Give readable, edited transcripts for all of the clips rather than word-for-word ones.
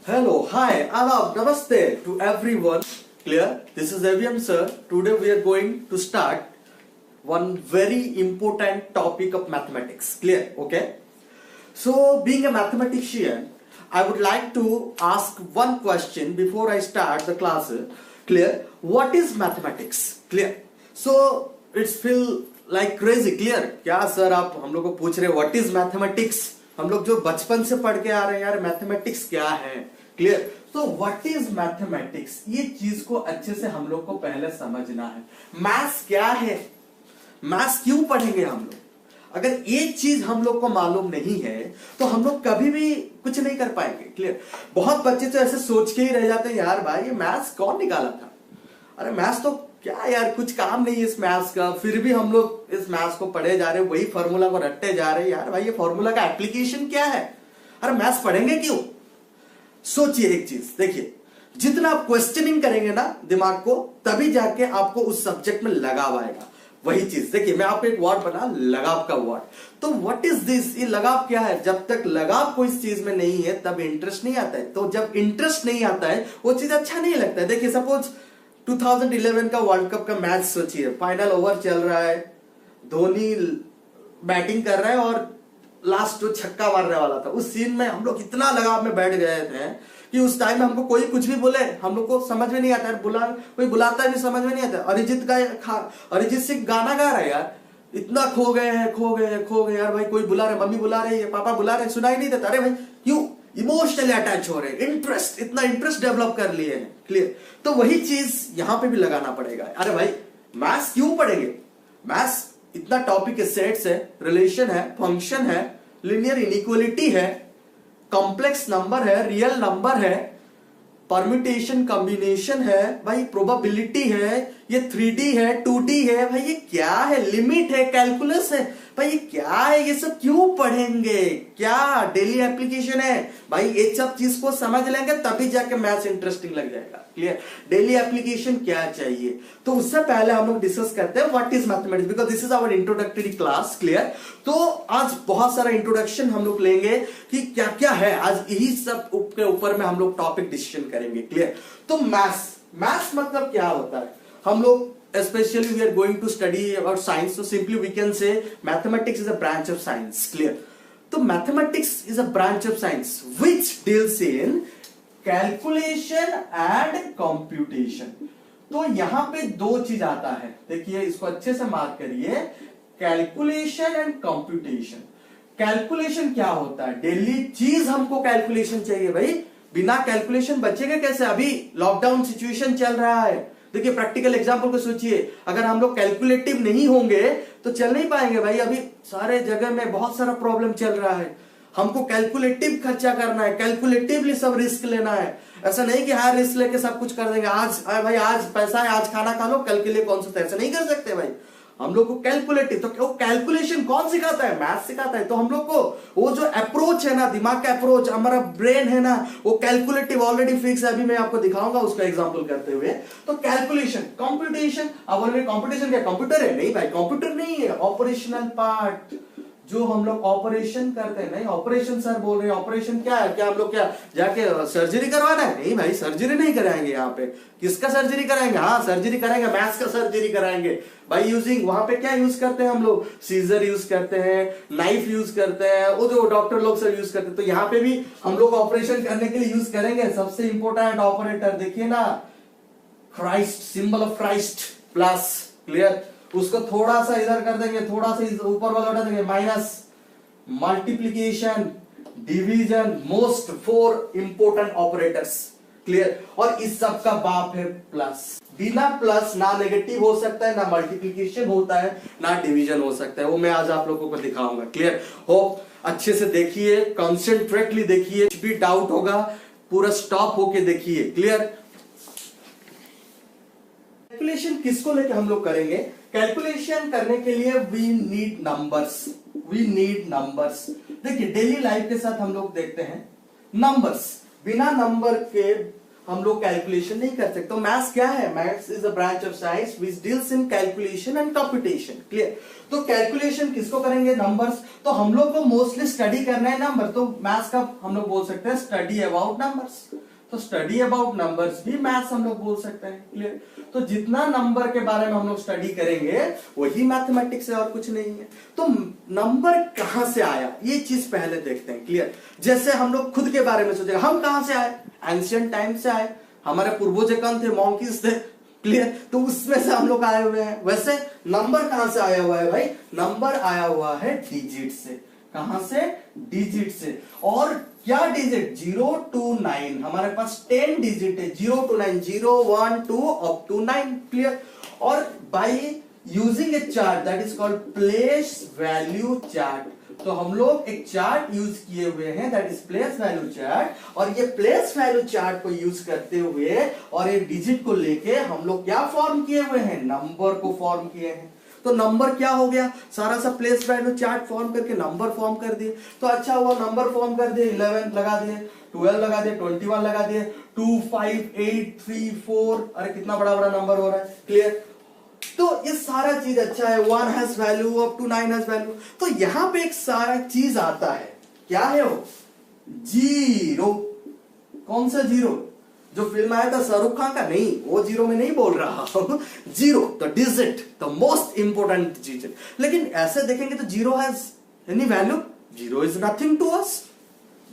Hello, hi, Adab, Namaste to everyone. Clear? This is Aviam sir. Today we are going to start one very important topic of mathematics. Clear? Okay? So, being a mathematician, I would like to ask one question before I start the class. Clear? What is mathematics? Clear? So, it's feel like crazy. Clear? क्या sir आप हम लोग को पूछ रहे what is mathematics? हम लोग जो बचपन से पढ़ के आ रहे हैं यार मैथमेटिक्स क्या है. क्लियर. तो व्हाट इज मैथमेटिक्स, ये चीज को अच्छे से हम लोग को पहले समझना है. मैथ्स क्या है, मैथ्स क्यों पढ़ेंगे हम लोग. अगर एक चीज हम लोग को मालूम नहीं है तो हम लोग कभी भी कुछ नहीं कर पाएंगे. क्लियर. बहुत बच्चे तो ऐसे सोच के ही रह जाते हैं यार भाई ये मैथ्स कौन निकाला था, अरे मैथ्स तो क्या यार कुछ काम नहीं है इस मैथ्स का. फिर भी हम लोग इस मैथ्स को पढ़े जा रहे हैं, वही फॉर्मूला को रटते जा रहे हैं. यार भाई ये फॉर्मूला का एप्लीकेशन क्या है, अरे मैथ्स पढ़ेंगे क्यों. सोचिए एक चीज, देखिए जितना आप क्वेश्चनिंग करेंगे ना दिमाग को, तभी जाके आपको उस सब्जेक्ट में लगाव आएगा. वही चीज देखिए, मैं आपको एक वर्ड बना लगाव का वर्ड. तो व्हाट इज दिस, ये लगाव क्या है. जब तक लगाव कोई चीज में नहीं है तब इंटरेस्ट नहीं आता है. तो जब इंटरेस्ट नहीं आता है वो चीज अच्छा नहीं लगता है. देखिए सपोज 2011 का वर्ल्ड कप का मैच सोचिए, फाइनल ओवर चल रहा है, धोनी बैटिंग कर रहा है और लास्ट जो छक्का मारने वाला था, उस सीन में हम लोग इतना लगाव में बैठ गए थे कि उस टाइम में हमको कोई कुछ भी बोले हम लोग को समझ में नहीं आता है. कोई बुलाता है भी समझ में नहीं आता. अरिजीत सिंह गाना गा रहा है यार, इतना खो गए हैं खो गए हैं खो गए यार भाई. कोई बुला रहे, मम्मी बुला रही है, पापा बुला रहे, सुनाई नहीं देता. अरे भाई क्यों इमोशनली अटैच हो रहे हैं, इंटरेस्ट, इतना इंटरेस्ट डेवलप कर लिए हैं. क्लियर. तो वही चीज यहां पे भी लगाना पड़ेगा. अरे भाई मैथ्स क्यों पढ़ेंगे, मैथ्स इतना टॉपिक है, सेट्स है, रिलेशन है, फंक्शन है, लिनियर इनइक्वालिटी है, कॉम्प्लेक्स नंबर है, रियल नंबर है, परम्यूटेशन कॉम्बिनेशन है भाई, प्रोबेबिलिटी है, ये 3D है, 2D है भाई, ये क्या है, लिमिट है, कैलकुलस है भाई, ये क्या है, ये सब क्यों पढ़ेंगे, क्या डेली एप्लीकेशन है भाई. ये सब चीज को समझ लेंगे तभी जाके मैथ्स इंटरेस्टिंग लग जाएगा. क्लियर. डेली एप्लीकेशन क्या चाहिए, तो उससे पहले हम लोग डिस्कस करते हैं what is mathematics, because this is our introductory class. Clear. तो आज बहुत सारा इंट्रोडक्शन हम लोग लेंगे कि क्या क्या है, आज यही सब के ऊपर में हम लोग टॉपिक डिस्कशन करेंगे. क्लियर. तो मैथ्स मतलब क्या होता है, हम लोग especially we are going to study about science, so simply we can say mathematics is a branch of science. Clear. So mathematics is a branch of science which deals in calculation and computation. तो यहां पे दो चीज आता है, देखिए इसको अच्छे से मार्क करिए, कैलकुलेशन एंड कंप्यूटेशन. कैलकुलेशन क्या होता है, डेली चीज हमको कैलकुलेशन चाहिए भाई, बिना कैलकुलेशन बचेगा कैसे. अभी लॉकडाउन सिचुएशन चल रहा है, देखिए प्रैक्टिकल एग्जांपल को सोचिए, अगर हम लोग कैलकुलेटिव नहीं होंगे तो चल नहीं पाएंगे भाई. अभी सारे जगह में बहुत सारा प्रॉब्लम चल रहा है, हमको कैलकुलेटिव खर्चा करना है, कैलकुलेटिवली सब रिस्क लेना है. ऐसा नहीं कि हाँ रिस्क लेके सब कुछ कर देंगे, आज भाई आज पैसा है आज खाना खा लो, कल के लिए कौन सा, ऐसा नहीं कर सकते भाई. हम लोग को कैलकुलेटिव, तो वो कैलकुलेशन कौन सिखाता है, मैथ सिखाता है. तो हम लोग को वो जो अप्रोच है ना, दिमाग का अप्रोच, हमारा ब्रेन है ना, वो कैलकुलेटिव ऑलरेडी फिक्स है. अभी मैं आपको दिखाऊंगा उसका एग्जांपल करते हुए. तो कैलकुलेशन, कंप्यूटेशन, अब कंप्यूटेशन क्या कंप्यूटर है, नहीं भाई कंप्यूटर नहीं है, ऑपरेशनल पार्ट जो हम लोग ऑपरेशन करते हैं. नहीं ऑपरेशन सर बोल रहे हैं, ऑपरेशन क्या है, क्या हम लोग क्या जाके सर्जरी करवाना है, नहीं भाई सर्जरी नहीं कराएंगे. यहाँ पे किसका सर्जरी कराएंगे, हाँ सर्जरी कराएंगे, मैथ्स का सर्जरी कराएंगे भाई. यूजिंग वहां पे क्या यूज करते हैं हम लोग, सीजर यूज करते हैं, नाइफ यूज करते हैं, वो जो डॉक्टर लोग सब यूज करते हैं. तो यहाँ पे भी हम लोग ऑपरेशन करने के लिए यूज करेंगे. सबसे इंपॉर्टेंट ऑपरेटर देखिए ना, Christ, symbol of Christ plus. Clear. उसको थोड़ा सा इधर कर देंगे, थोड़ा सा ऊपर वाला हटा देंगे, minus. Multiplication, division, most 4 important operators. Clear. और इस सब का बाप है प्लस. बिना प्लस ना नेगेटिव हो सकता है, ना मल्टीप्लीकेशन होता है, ना डिवीजन हो सकता है. वो मैं आज आप लोगों को दिखाऊंगा. क्लियर. होप अच्छे से देखिए, कॉन्सेंट्रेटली देखिए, कुछ भी डाउट होगा पूरा स्टॉप होके देखिए. क्लियर. कैलकुलेशन किसको लेके हम लोग करेंगे, कैलकुलेशन करने के लिए we need numbers. We need numbers. देखिए डेली लाइफ के साथ हम लोग देखते हैं नंबर्स, बिना नंबर के हम लोग कैलकुलेशन नहीं कर सकते। तो मैथ्स क्या है? Maths is a branch of science which deals in calculation and computation. Clear? तो कैलकुलेशन किसको करेंगे? नंबर्स। तो हम लोग को मोस्टली स्टडी करना है नंबर, तो मैथ्स का हम लोग बोल सकते हैं स्टडी अबाउट नंबर्स। तो स्टडी अबाउट नंबर्स भी मैथ्स हम लोग बोल सकते हैं। क्लियर? तो जितना नंबर के बारे में हम लोग स्टडी करेंगे वही मैथमेटिक्स है और कुछ नहीं है। तो नंबर कहां से आया ये चीज पहले देखते हैं। क्लियर? जैसे हम लोग खुद के बारे में सोचेंगे, हम कहां से आए? एंशिएंट टाइम से आए। हमारे पूर्वज कौन थे? मॉन्कीज थे। क्लियर? तो उसमें से हम लोग आए हुए हैं। वैसे नंबर कहां से आया हुआ है भाई? नंबर आया हुआ है डिजिट से। कहां से? डिजिट से। और क्या डिजिट? 0 to 9। हमारे पास 10 डिजिट है, 0 to 9, 0 1 2 अप टू 9। क्लियर? और by using A chart that is called place value chart. तो हम लोग एक चार्ट यूज किए हुए हैं that is place value chart. और ये प्लेस वैल्यू चार्ट को यूज करते हुए और ये डिजिट को लेके हम लोग क्या फॉर्म किए हुए हैं? नंबर को फॉर्म किए हैं। तो नंबर क्या हो गया? सारा सा प्लेस वैल्यू चार्ट फॉर्म करके नंबर फॉर्म कर दिए। तो अच्छा हुआ, नंबर फॉर्म कर दिए। 11 लगा दिए, 12 लगा दिए, 21 लगा दिए, 2 5 8 3 4। अरे कितना बड़ा बड़ा नंबर हो रहा है। क्लियर? तो ये सारा चीज अच्छा है। 1 has value up to 9 has value. तो यहां पे एक सारा चीज आता है। क्या है वो? जीरो। कौन सा जीरो? जो फिल्म आया था शाहरुख खान का? नहीं, वो जीरो में नहीं बोल रहा हूं। Zero the digit, the most important digit. लेकिन ऐसे देखेंगे तो zero has any value? Zero is nothing to us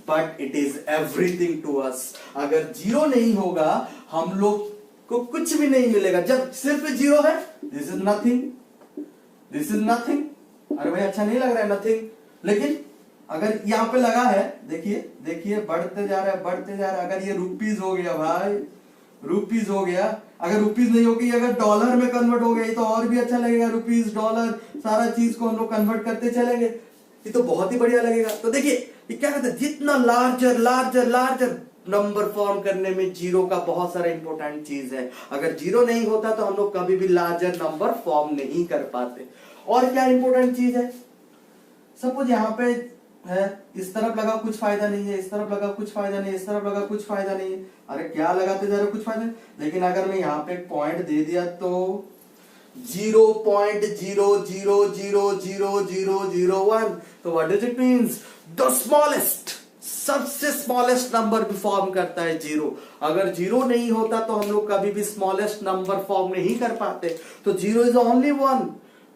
but it is everything to us. अगर जीरो नहीं होगा हम लोग को कुछ भी नहीं मिलेगा। जब सिर्फ जीरो है, this is nothing, this is nothing. अरे भाई अच्छा नहीं लग रहा है नथिंग। लेकिन अगर यहां पे लगा है, देखिए देखिए बढ़ते जा रहा है, बढ़ते जा रहा है। अगर ये रुपीज हो गया भाई, रुपीज हो गया। अगर रुपीज नहीं होगी, अगर डॉलर में कन्वर्ट हो गया तो और भी अच्छा लगेगा। रुपीज, डॉलर, सारा चीज को हम लोग कन्वर्ट करते चलेंगे, ये तो बहुत ही बढ़िया लगेगा। तो देखिए ये क्या कहते हैं, जितना larger larger larger number form करने में जीरो का बहुत सारा इंपॉर्टेंट चीज है। अगर जीरो नहीं होता तो हम लोग कभी भी लार्जर नंबर फॉर्म नहीं कर पाते। और क्या इंपॉर्टेंट चीज है? सपोज यहां पे है, इस तरफ लगा कुछ फायदा नहीं है, इस तरफ लगा कुछ फायदा नहीं है, इस तरफ लगा कुछ फायदा नहीं है। अरे क्या लगाते जा रहे हो? कुछ फायदा नहीं। लेकिन अगर मैं यहाँ पे पॉइंट दे दिया तो 0.0000001, तो what does it means? The smallest, सबसे स्मॉलेस्ट नंबर भी फॉर्म करता है जीरो। अगर जीरो नहीं होता तो हम लोग कभी भी स्मॉलेस्ट नंबर फॉर्म नहीं कर पाते। तो zero is only one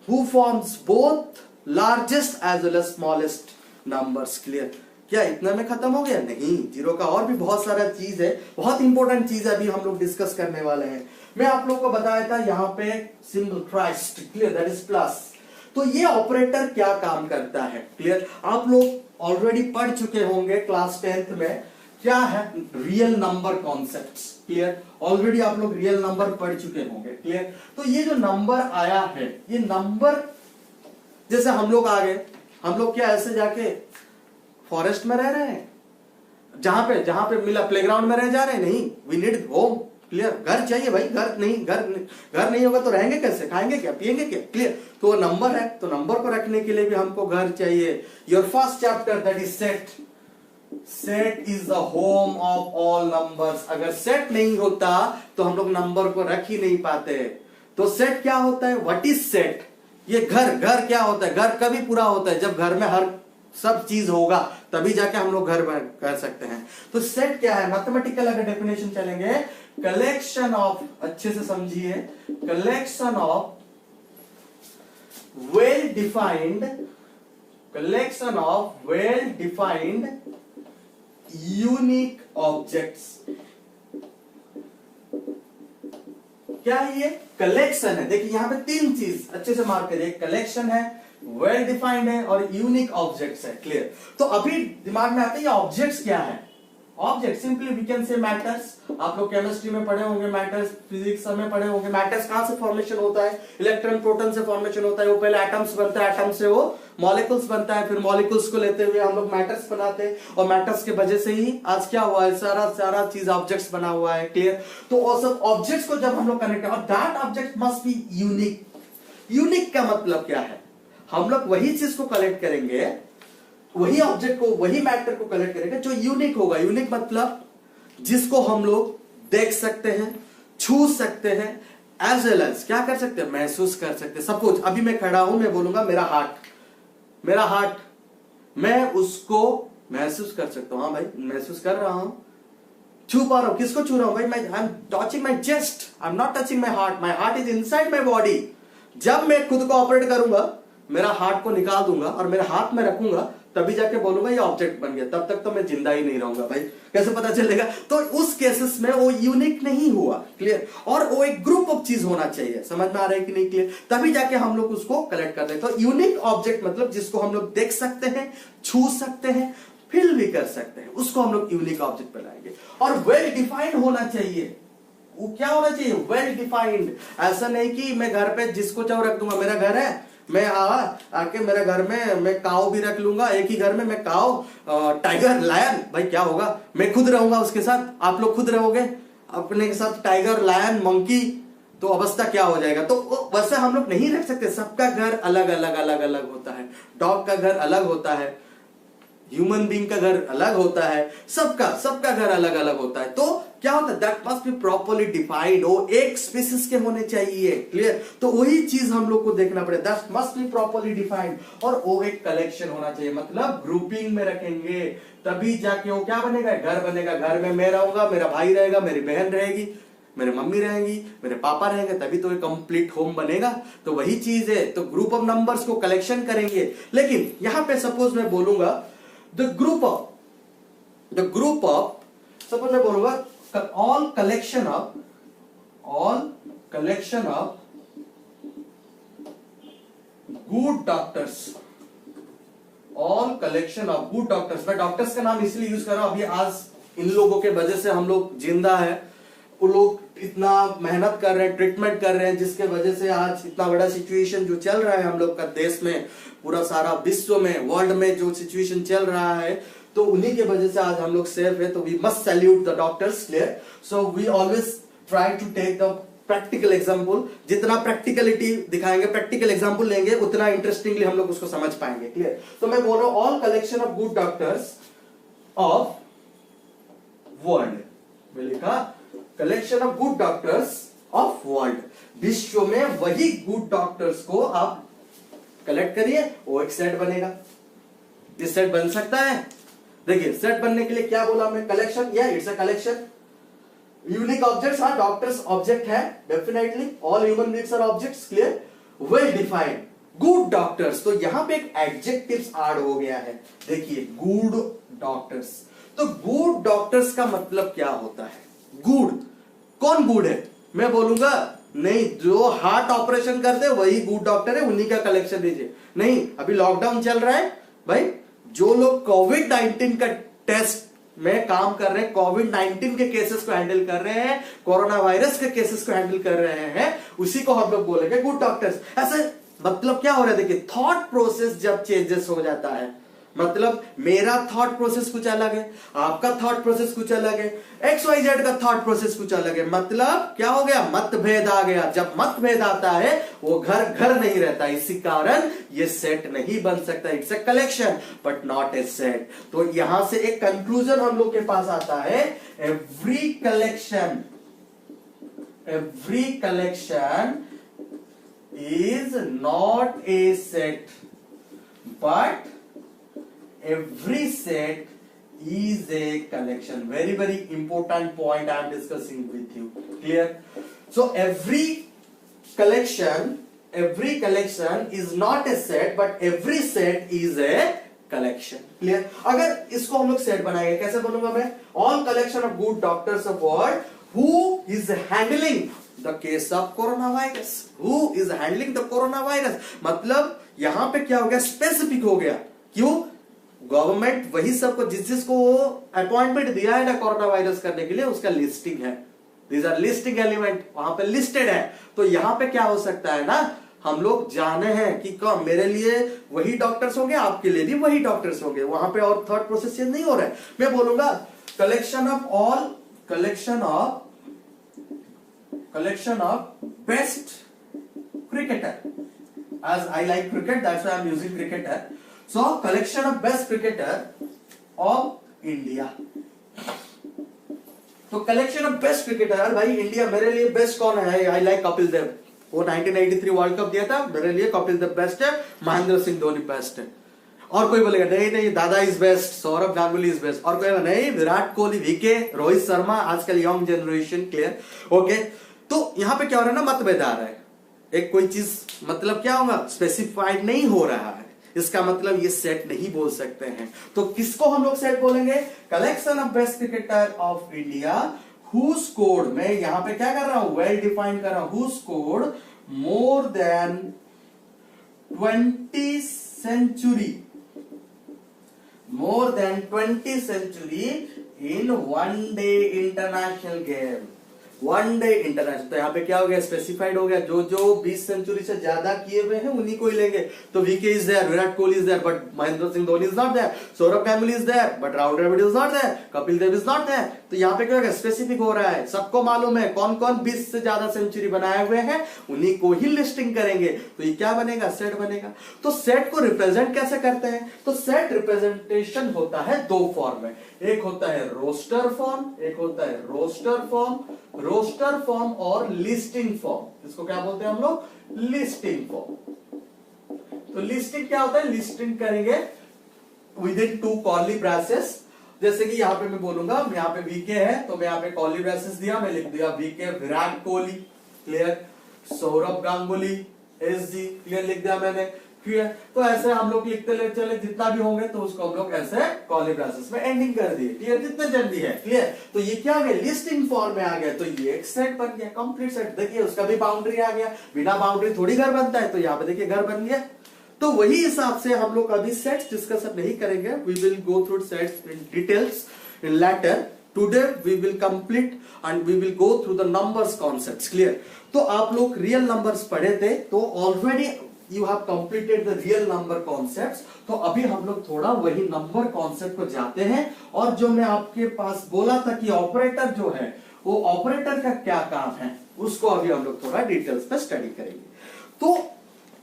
who forms both largest as well as smallest numbers. Clear? क्या इतना में खत्म हो गया? नहीं, जीरो का और भी बहुत सारा चीज है, बहुत इंपॉर्टेंट चीज अभी हम लोग डिस्कस करने वाले हैं। मैं आप लोग को बताया था यहाँ पे symbol Christ. Clear? That is plus. तो ये ऑपरेटर क्या काम करता है? क्लियर? आप लोग ऑलरेडी पढ़ चुके होंगे क्लास 10th में। क्या है? Real number concepts. Clear? Already आप लोग रियल नंबर पढ़ चुके होंगे। क्लियर? तो ये जो नंबर आया है, ये नंबर जैसे हम लोग आ गए, हम लोग क्या ऐसे जाके फॉरेस्ट में रह रहे हैं जहां पे मिला प्लेग्राउंड में रह जा रहे हैं? नहीं, वी नीड होम। क्लियर? घर चाहिए भाई। घर नहीं होगा तो रहेंगे कैसे? खाएंगे क्या? पिएंगे क्या? क्लियर? तो वो नंबर है, तो नंबर को रखने के लिए भी हमको घर चाहिए। Your first chapter that is set. Set is the home of all numbers. अगर सेट नहीं होता तो हम लोग नंबर को रख ही नहीं पाते। तो सेट क्या होता है? What is set? ये घर क्या होता है? घर कभी पूरा होता है जब घर में हर सब चीज होगा, तभी जाके हम लोग घर कर सकते हैं। तो सेट क्या है? मैथमेटिकल अगर डेफिनेशन चलेंगे, कलेक्शन ऑफ, अच्छे से समझिए, collection of well defined unique objects. क्या है ये? कलेक्शन है। देखिए यहां पे तीन चीज अच्छे से मार्क करिए, कलेक्शन है, वेल डिफाइंड है और यूनिक ऑब्जेक्ट्स है। क्लियर? तो अभी दिमाग में आता है ये ऑब्जेक्ट्स क्या है? Object simply we can say matters. आप लोग केमिस्ट्री में पढ़े होंगे मैटर्स, फिजिक्स में पढ़े होंगे मैटर्स। कहां से फॉर्मेशन होता है? इलेक्ट्रॉन प्रोटॉन से फॉर्मेशन होता है। वो पहले एटम्स बनता है, एटम से वो मॉलिक्यूल्स बनता है, फिर मॉलिक्यूल्स को लेते हुए हम लोग मैटर्स बनाते हैं, और मैटर्स के वजह से ही आज क्या हुआ है, सारा चीज ऑब्जेक्ट्स बना हुआ है। क्लियर? तो वो सब ऑब्जेक्ट्स को जब हम लोग कनेक्ट करें, और that object must be unique. Unique का मतलब क्या है? हम लोग वही चीज को कलेक्ट करेंगे, वही ऑब्जेक्ट को, वही मैटर को कलेक्ट करेंगे जो यूनिक होगा। यूनिक मतलब जिसको हम लोग देख सकते हैं, छू सकते हैं, एज वेल एज क्या कर सकते हैं, महसूस कर सकते हैं। सपोज अभी मैं खड़ा हूं, मैं बोलूंगा मेरा हार्ट, मैं उसको महसूस कर सकता हूं। हाँ भाई, महसूस कर रहा हूं, छू पा रहा हूं। किसको छू रहा हूं भाई? मैं I am touching my chest, I am not touching my heart is inside my body. जब मैं खुद को ऑपरेट करूंगा, मेरा हार्ट को निकाल दूंगा और मेरे हाथ में रखूंगा, तभी जाके बोलूंगा ये ऑब्जेक्ट बन गया। तब तक तो मैं जिंदा ही नहीं रहूंगा भाई, कैसे पता चलेगा? तो उस केसेस में वो यूनिक नहीं हुआ। क्लियर? और वो एक ग्रुप ऑफ चीज होना चाहिए। समझ में आ रहा है कि नहीं? क्लियर? तभी जाके हम लोग उसको कलेक्ट करते हैं। तो यूनिक ऑब्जेक्ट मतलब जिसको हम लोग देख सकते हैं, छू सकते हैं, फील भी कर सकते हैं, उसको हम लोग यूनिक ऑब्जेक्ट पे लाएंगे। और वेल डिफाइंड होना चाहिए। वो क्या होना चाहिए? Well defined. ऐसा नहीं कि मैं घर पे जिसको चाहो रख दूंगा। मेरा घर है, मैं आके मेरे घर में मैं काऊ भी रख लूंगा। एक ही घर में मैं काऊ, टाइगर, लायन, भाई क्या होगा? मैं खुद रहूंगा उसके साथ, आप लोग खुद रहोगे अपने के साथ, टाइगर, लायन, मंकी, तो अवस्था क्या हो जाएगा? तो वैसे हम लोग नहीं रख सकते। सबका घर अलग अलग होता है। डॉग का घर अलग होता है, ह्यूमन बीइंग का घर अलग होता है, सबका घर अलग अलग होता है। तो क्या होता है? That must be properly defined. वो एक स्पीसीज के होने चाहिए। क्लियर? तो वही चीज हम लोग को देखना पड़ेगा। That must be properly defined. और वो एक कलेक्शन होना चाहिए, मतलब ग्रुपिंग में रखेंगे, तभी जाके वो क्या बनेगा? घर बनेगा। घर में मैं रहूंगा, मेरा भाई रहेगा, मेरी बहन रहेगी, मेरे मम्मी रहेंगी, मेरे पापा रहेंगे, तभी तो एक कंप्लीट होम बनेगा। तो वही चीज है। तो ग्रुप ऑफ नंबर्स को कलेक्शन करेंगे। लेकिन यहां पे सपोज मैं बोलूंगा the group of suppose मैं बोलूंगा all collection of good doctors, मैं डॉक्टर्स का नाम इसलिए यूज कर रहा हूं, अभी आज इन लोगों के वजह से हम लोग जिंदा है। वो लोग इतना मेहनत कर रहे हैं, ट्रीटमेंट कर रहे हैं, जिसके वजह से आज इतना बड़ा सिचुएशन जो चल रहा है हम लोग का देश में, पूरा सारा विश्व में, वर्ल्ड में जो सिचुएशन चल रहा है, तो उन्हीं के वजह से आज हम लोग सेफ है। तो we must salute the doctors. Clear? So we always try to take the practical example. जितना प्रैक्टिकलिटी दिखाएंगे, प्रैक्टिकल एग्जाम्पल लेंगे, उतना इंटरेस्टिंगली हम लोग उसको समझ पाएंगे। क्लियर? तो मैं बोल रहा हूं all collection of good doctors of world. मैं लिखा collection of good doctors of world. विश्व में वही गुड डॉक्टर्स को आप कलेक्ट करिए, वो एक सेट बनेगा। ये सेट बन सकता है। देखिए, सेट बनने के लिए क्या बोला मैं? कलेक्शन, या it's a collection. Unique objects, हाँ, डॉक्टर्स ऑब्जेक्ट है definitely. All human beings are objects. Clear? Well defined good doctors. तो यहां पे एक एडजेक्टिव्स ऐड हो गया है। देखिए, गुड डॉक्टर्स। तो गुड डॉक्टर्स का मतलब क्या होता है? गुड, कौन गुड है? मैं बोलूंगा नहीं, जो हार्ट ऑपरेशन करते वही गुड डॉक्टर है, उन्हीं का कलेक्शन दीजिए। नहीं, अभी लॉकडाउन चल रहा है भाई, जो लोग कोविड-19 का टेस्ट में काम कर रहे हैं, कोविड-19 के केसेस को हैंडल कर रहे हैं, कोरोना वायरस के केसेस को हैंडल कर रहे हैं, उसी को हम लोग बोलेंगे गुड डॉक्टर्स। ऐसे मतलब क्या हो रहा है? देखिए, थॉट प्रोसेस जब चेंजेस हो जाता है, मतलब मेरा थॉट प्रोसेस कुछ अलग है, आपका थॉट प्रोसेस कुछ अलग है, XYZ का थॉट प्रोसेस कुछ अलग है, मतलब क्या हो गया? मतभेद आ गया। जब मतभेद आता है, वो घर नहीं रहता। इसी कारण ये सेट नहीं बन सकता। It's a collection but not a set. तो यहां से एक कंक्लूजन हम लोग के पास आता है, every collection is not a set, but every set is a collection. Very important point I am discussing with you. Clear? So every collection is not a set, but every set is a collection. Clear? अगर इसको हम लोग set बनाएंगे, कैसे बनूंगा मैं? All collection of good doctors of world who is handling the case of coronavirus. Who is handling the coronavirus? मतलब यहां पे क्या हो गया? स्पेसिफिक हो गया। क्यों? गवर्नमेंट वही सबको जिसको अपॉइंटमेंट दिया है ना कोरोना वायरस करने के लिए, उसका लिस्टिंग है। दीज आर लिस्टिंग एलिमेंट, वहां पे लिस्टेड है। तो यहां पे क्या हो सकता है ना, हम लोग जाने हैं कि कौन, मेरे लिए वही डॉक्टर्स होंगे, आपके लिए भी वही डॉक्टर्स होंगे। वहां पे और थॉट प्रोसेस चेंज नहीं हो रहा है। मैं बोलूंगा collection of best cricketer. As I like cricket, that's why I'm using cricketer. So, collection of best cricketer of India. तो कलेक्शन ऑफ बेस्ट क्रिकेटर, अरे भाई इंडिया मेरे लिए बेस्ट कौन है, आई लाइक कपिल देव, वो 1983 वर्ल्ड कप दिया था, मेरे लिए कपिल देव बेस्ट है, महेंद्र सिंह धोनी बेस्ट है। और कोई बोलेगा नहीं नहीं दादा is best, Saurabh Ganguly is best, और कोई नहीं विराट कोहली, वीके, रोहित शर्मा, आजकल यंग जनरेशन, क्लियर ओके। तो यहां पे क्या हो रहा है ना, मतभेद आ रहा है, एक कोई चीज मतलब क्या होगा स्पेसिफाइड नहीं हो रहा है, इसका मतलब ये सेट नहीं बोल सकते हैं। तो किसको हम लोग सेट बोलेंगे, collection of best cricketer of India who scored, मैं यहां पे क्या कर रहा हूं, वेल डिफाइन कर रहा हूं, who scored more than 20 century, more than 20 century in one day international game, one day international. तो यहाँ पे क्या हो गया, स्पेसिफाइड हो गया, जो जो 20 सेंचुरी से ज्यादा किए हुए हैं उन्हीं को ही लेंगे। तो VK is there, Virat Kohli is there, but Mahendra Singh Dhoni is not there, Sourav Ganguly is there, but Rahul Dravid is not there, Kapil Dev is not there. तो यहाँ पे क्या हो गया, स्पेसिफिक हो रहा है, सबको मालूम है कौन कौन 20 से ज्यादा सेंचुरी बनाए हुए हैं, उन्हीं को ही लिस्टिंग करेंगे। तो ये क्या बनेगा, सेट बनेगा। तो सेट को रिप्रेजेंट कैसे करते हैं, तो सेट रिप्रेजेंटेशन होता है दो फॉर्म में, एक होता है रोस्टर फॉर्म, एक होता है रोस्टर फॉर्म, रोस्टर फॉर्म और लिस्टिंग फॉर्म। इसको क्या बोलते हैं हम लोग, लिस्टिंग फॉर्म। तो लिस्टिंग क्या होता है, लिस्टिंग करेंगे with in to curly braces. जैसे कि यहां पे मैं बोलूंगा, यहां पे वीके है तो मैं यहां पे कर्ली ब्रैसेस दिया, मैं लिख दिया VK Virat Kohli, clear, Sourav Ganguly SG, clear लिख दिया मैंने, क्लियर। तो ऐसे हम लोग लिखते चले, जितना भी होंगे तो उसको हम लोग ऐसे कर्ली ब्रैसेस में एंडिंग कर दिए, क्लियर, जितने जल्दी है, क्लियर। तो ये क्या आ गया, लिस्टिंग फॉर्म में आ गया, तो ये एक सेट बन गया, कंप्लीट सेट। देखिए उसका भी बाउंड्री आ गया, बिना बाउंड्री थोड़ी घर बनता है, तो यहाँ पे देखिए घर बन गया। तो वही हिसाब से हम लोग अभी सेट्स डिस्कशन नहीं करेंगे, we will go through sets in details in later. Today we will complete and we will go through the numbers concepts, clear. तो आप लोग रियल नंबर्स पढ़े थे, तो already you have completed the real number concepts. तो अभी हम लोग थोड़ा वही नंबर कॉन्सेप्ट को जाते हैं, और जो मैं आपके पास बोला था कि ऑपरेटर जो है वो ऑपरेटर का क्या काम है, उसको अभी हम लोग थोड़ा डिटेल्स पे स्टडी करेंगे। तो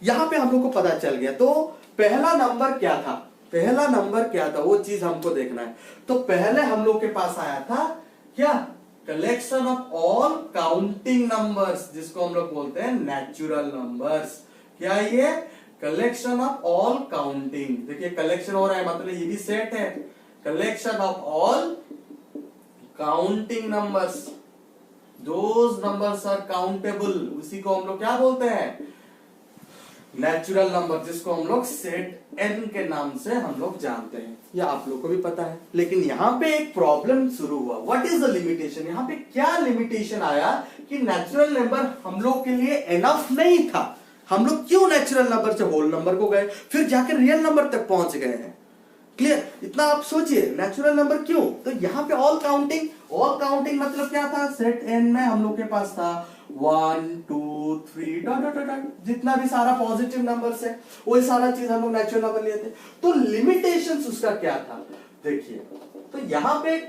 यहां पे हम लोग को पता चल गया, तो पहला नंबर क्या था, पहला नंबर क्या था वो चीज हमको देखना है। तो पहले हम लोग के पास आया था क्या, collection of all counting numbers, जिसको हम लोग बोलते हैं नेचुरल नंबर्स। क्या ये, कलेक्शन ऑफ ऑल काउंटिंग, देखिए कलेक्शन हो रहा है मतलब ये भी सेट है, collection of all counting numbers, those numbers are countable, उसी को हम लोग क्या बोलते हैं, नेचुरल नंबर, जिसको हम लोग सेट एन के नाम से हम लोग जानते हैं, या आप लोग को भी पता है। लेकिन यहाँ पे एक प्रॉब्लम शुरू हुआ, व्हाट इज द लिमिटेशन, यहाँ पे क्या लिमिटेशन आया कि नेचुरल नंबर हम लोग के लिए एनफ नहीं था। हम लोग क्यों नेचुरल नंबर से होल नंबर को गए, फिर जाकर रियल नंबर तक पहुंच गए हैं, क्लियर। इतना आप सोचिए, नेचुरल नंबर क्यों, तो यहाँ पे ऑल काउंटिंग, ऑल काउंटिंग मतलब क्या था, सेट एन में हम लोग के पास था 1 2 3 डॉट डॉट डॉट, जितना भी सारा पॉजिटिव नंबर्स है वही सारा चीज हम लोग नेचुरल नंबर लिए थे। तो लिमिटेशंस उसका क्या था, देखिए, तो यहाँ पे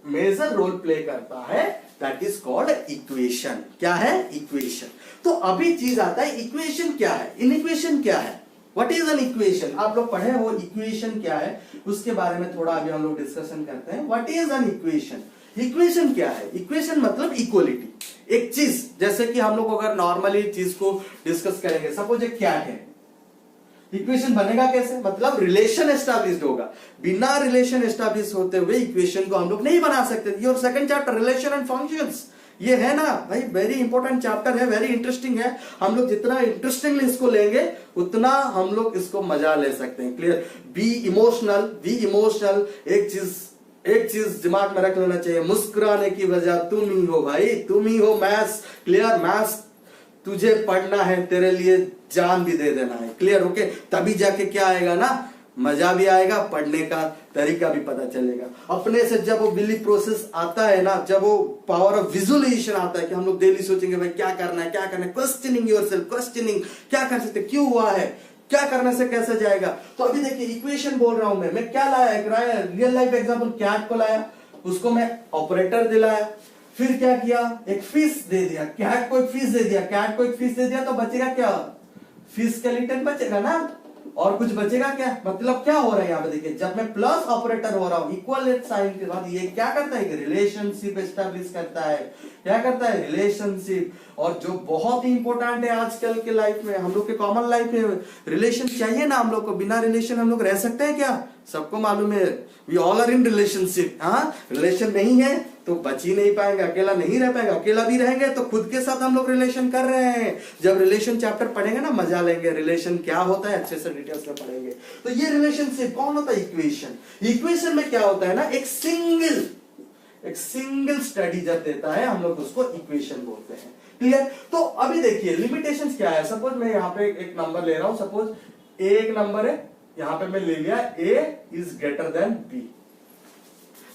मेजर रोल प्ले करता है, दैट इज कॉल्ड इक्वेशन। क्या है, इक्वेशन। तो अभी चीज आता है, इक्वेशन क्या है, इनइक्वेशन क्या है, व्हाट इज एन इक्वेशन। आप लोग पढ़े हो इक्वेशन क्या है, उसके बारे में थोड़ा अभी हम लोग डिस्कशन करते हैं। What is an equation, equation क्या है, इक्वेशन मतलब इक्वलिटी, एक चीज, जैसे कि हम लोग अगर नॉर्मली चीज को डिस्कस करेंगे, सपोज एक कैट है, इक्वेशन बनेगा कैसे, मतलब रिलेशन एस्टैब्लिश्ड होगा, बिना रिलेशन एस्टैब्लिश होते हुए इक्वेशन को हम लोग नहीं बना सकते। Your second chapter relation and functions, ये है ना भाई, वेरी इंपॉर्टेंट चैप्टर है, वेरी इंटरेस्टिंग है। हम लोग जितना इंटरेस्टिंगली इसको लेंगे उतना हम लोग इसको मजा ले सकते हैं, क्लियर। बी इमोशनल, एक चीज दिमाग में रख लेना चाहिए, मुस्कुराने की वजह तुम ही हो भाई, तुम ही हो। मैथ्स, क्लियर, मैथ्स तुझे पढ़ना है, तेरे लिए जान भी दे देना है, क्लियर, ओके। तभी जाके क्या आएगा ना, मजा भी आएगा, पढ़ने का तरीका भी पता चलेगा अपने से। जब वो बिलीव प्रोसेस आता है ना, जब वो पावर ऑफ विजुअलाइजेशन आता है कि हम लोग डेली सोचेंगे भाई क्या करना है, क्या करना है, क्वेश्चनिंग योरसेल्फ, क्वेश्चनिंग क्या कर सकते, क्यों हुआ है, क्या करने से कैसे जाएगा। तो अभी देखिए इक्वेशन बोल रहा हूं मैं क्या लाया, एक रियल लाइफ एग्जांपल कैट को लाया, उसको मैं ऑपरेटर दिलाया, फिर क्या किया, एक फिश दे दिया, कैट को एक फिश दे दिया, कैट को एक फिश दे दिया, तो बचेगा क्या, फिश स्केलेटन बचेगा ना। और कुछ बचेगा क्या? मतलब क्या हो रहा है यहाँ पे देखिए, जब मैं प्लस ऑपरेटर हो रहा हूं इक्वल साइन के बाद, ये क्या करता है? रिलेशनशिप एस्टेब्लिश करता है। क्या करता है? रिलेशनशिप। और जो बहुत ही इंपॉर्टेंट है आजकल के लाइफ में, हम लोग के कॉमन लाइफ में रिलेशन चाहिए ना हम लोग को। बिना रिलेशन हम लोग रह सकते हैं क्या? सबको मालूम है, we all are in relationship. हाँ, रिलेशन नहीं है तो बच ही नहीं पाएंगे, अकेला नहीं रह पाएगा। अकेला भी रहेंगे तो खुद के साथ हम लोग रिलेशन कर रहे हैं। जब रिलेशन चैप्टर पढ़ेंगे ना, मजा लेंगे। रिलेशन क्या होता है अच्छे से डिटेल्स में पढ़ेंगे। तो ये रिलेशनशिप कौन होता है? इक्वेशन। इक्वेशन में क्या होता है ना, एक सिंगल स्टडी जब देता है हम लोग उसको इक्वेशन बोलते हैं। क्लियर? तो अभी देखिए लिमिटेशंस क्या है। सपोज मैं यहाँ पे एक नंबर ले रहा हूं, सपोज ए एक नंबर है, यहां पे मैं ले लिया ए इज ग्रेटर देन बी।